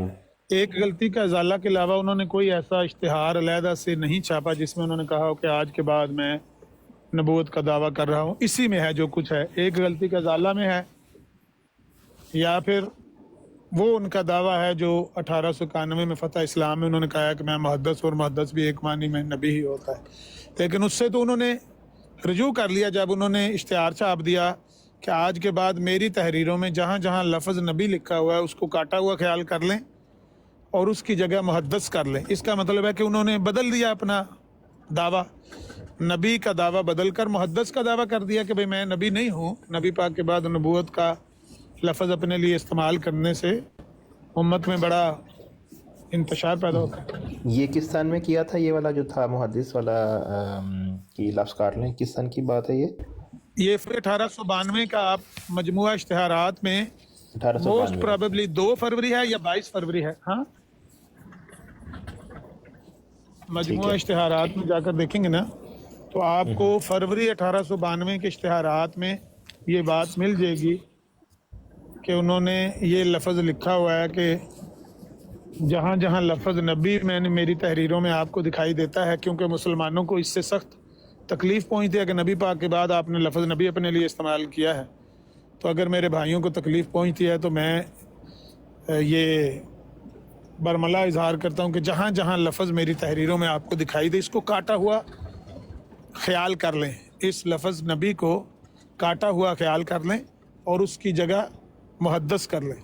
ایک غلطی کا ازالہ کے علاوہ انہوں نے کوئی ایسا اشتہار علیحدہ سے نہیں چھاپا جس میں انہوں نے کہا ہو کہ آج کے بعد میں نبوت کا دعویٰ کر رہا ہوں. اسی میں ہے جو کچھ ہے، ایک غلطی کا ازالہ میں ہے، یا پھر وہ ان کا دعویٰ ہے جو 1891 میں فتح اسلام میں انہوں نے کہا ہے کہ میں محدث، اور محدث بھی ایک معنی میں نبی ہی ہوتا ہے. لیکن اس سے تو انہوں نے رجوع کر لیا جب انہوں نے اشتہار چھاپ دیا کہ آج کے بعد میری تحریروں میں جہاں جہاں لفظ نبی لکھا ہوا ہے اس کو کاٹا ہوا خیال کر لیں اور اس کی جگہ محدث کر لیں. اس کا مطلب ہے کہ انہوں نے بدل دیا اپنا دعویٰ، نبی کا دعویٰ بدل کر محدث کا دعویٰ کر دیا کہ بھئی میں نبی نہیں ہوں. نبی پاک کے بعد نبوت کا لفظ اپنے لیے استعمال کرنے سے امت میں بڑا انتشار پیدا ہوتا ہے. یہ کس سن میں کیا تھا یہ والا جو تھا محدث والا کی لفظ کاٹ لیں؟ کس سن کی بات ہے یہ 1892 کا آپ مجموعہ اشتہارات میں 1892 موسٹ پروبیبلی 2 فروری ہے یا 22 فروری ہے. ہاں مجموعہ اشتہارات میں جا کر دیکھیں گے نا تو آپ کو فروری 1892 کے اشتہارات میں یہ بات مل جائے گی کہ انہوں نے یہ لفظ لکھا ہوا ہے کہ جہاں جہاں لفظ نبی میں نے میری تحریروں میں آپ کو دکھائی دیتا ہے، کیونکہ مسلمانوں کو اس سے سخت تکلیف پہنچتی ہے کہ نبی پاک کے بعد آپ نے لفظ نبی اپنے لیے استعمال کیا ہے. تو اگر میرے بھائیوں کو تکلیف پہنچتی ہے تو میں یہ برملا اظہار کرتا ہوں کہ جہاں جہاں لفظ میری تحریروں میں آپ کو دکھائی دے اس کو کاٹا ہوا خیال کر لیں، اس لفظ نبی کو کاٹا ہوا خیال کر لیں اور اس کی جگہ محدث کر لیں.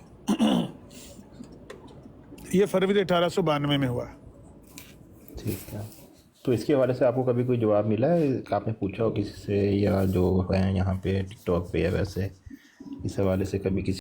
یہ فروری 1892 میں ہوا. ٹھیک ہے. تو اس کے حوالے سے آپ کو کبھی کوئی جواب ملا ہے کہ آپ نے پوچھا ہو کسی سے، یا جو ہیں یہاں پہ ٹک ٹاک پہ یا ویسے اس حوالے سے کبھی کسی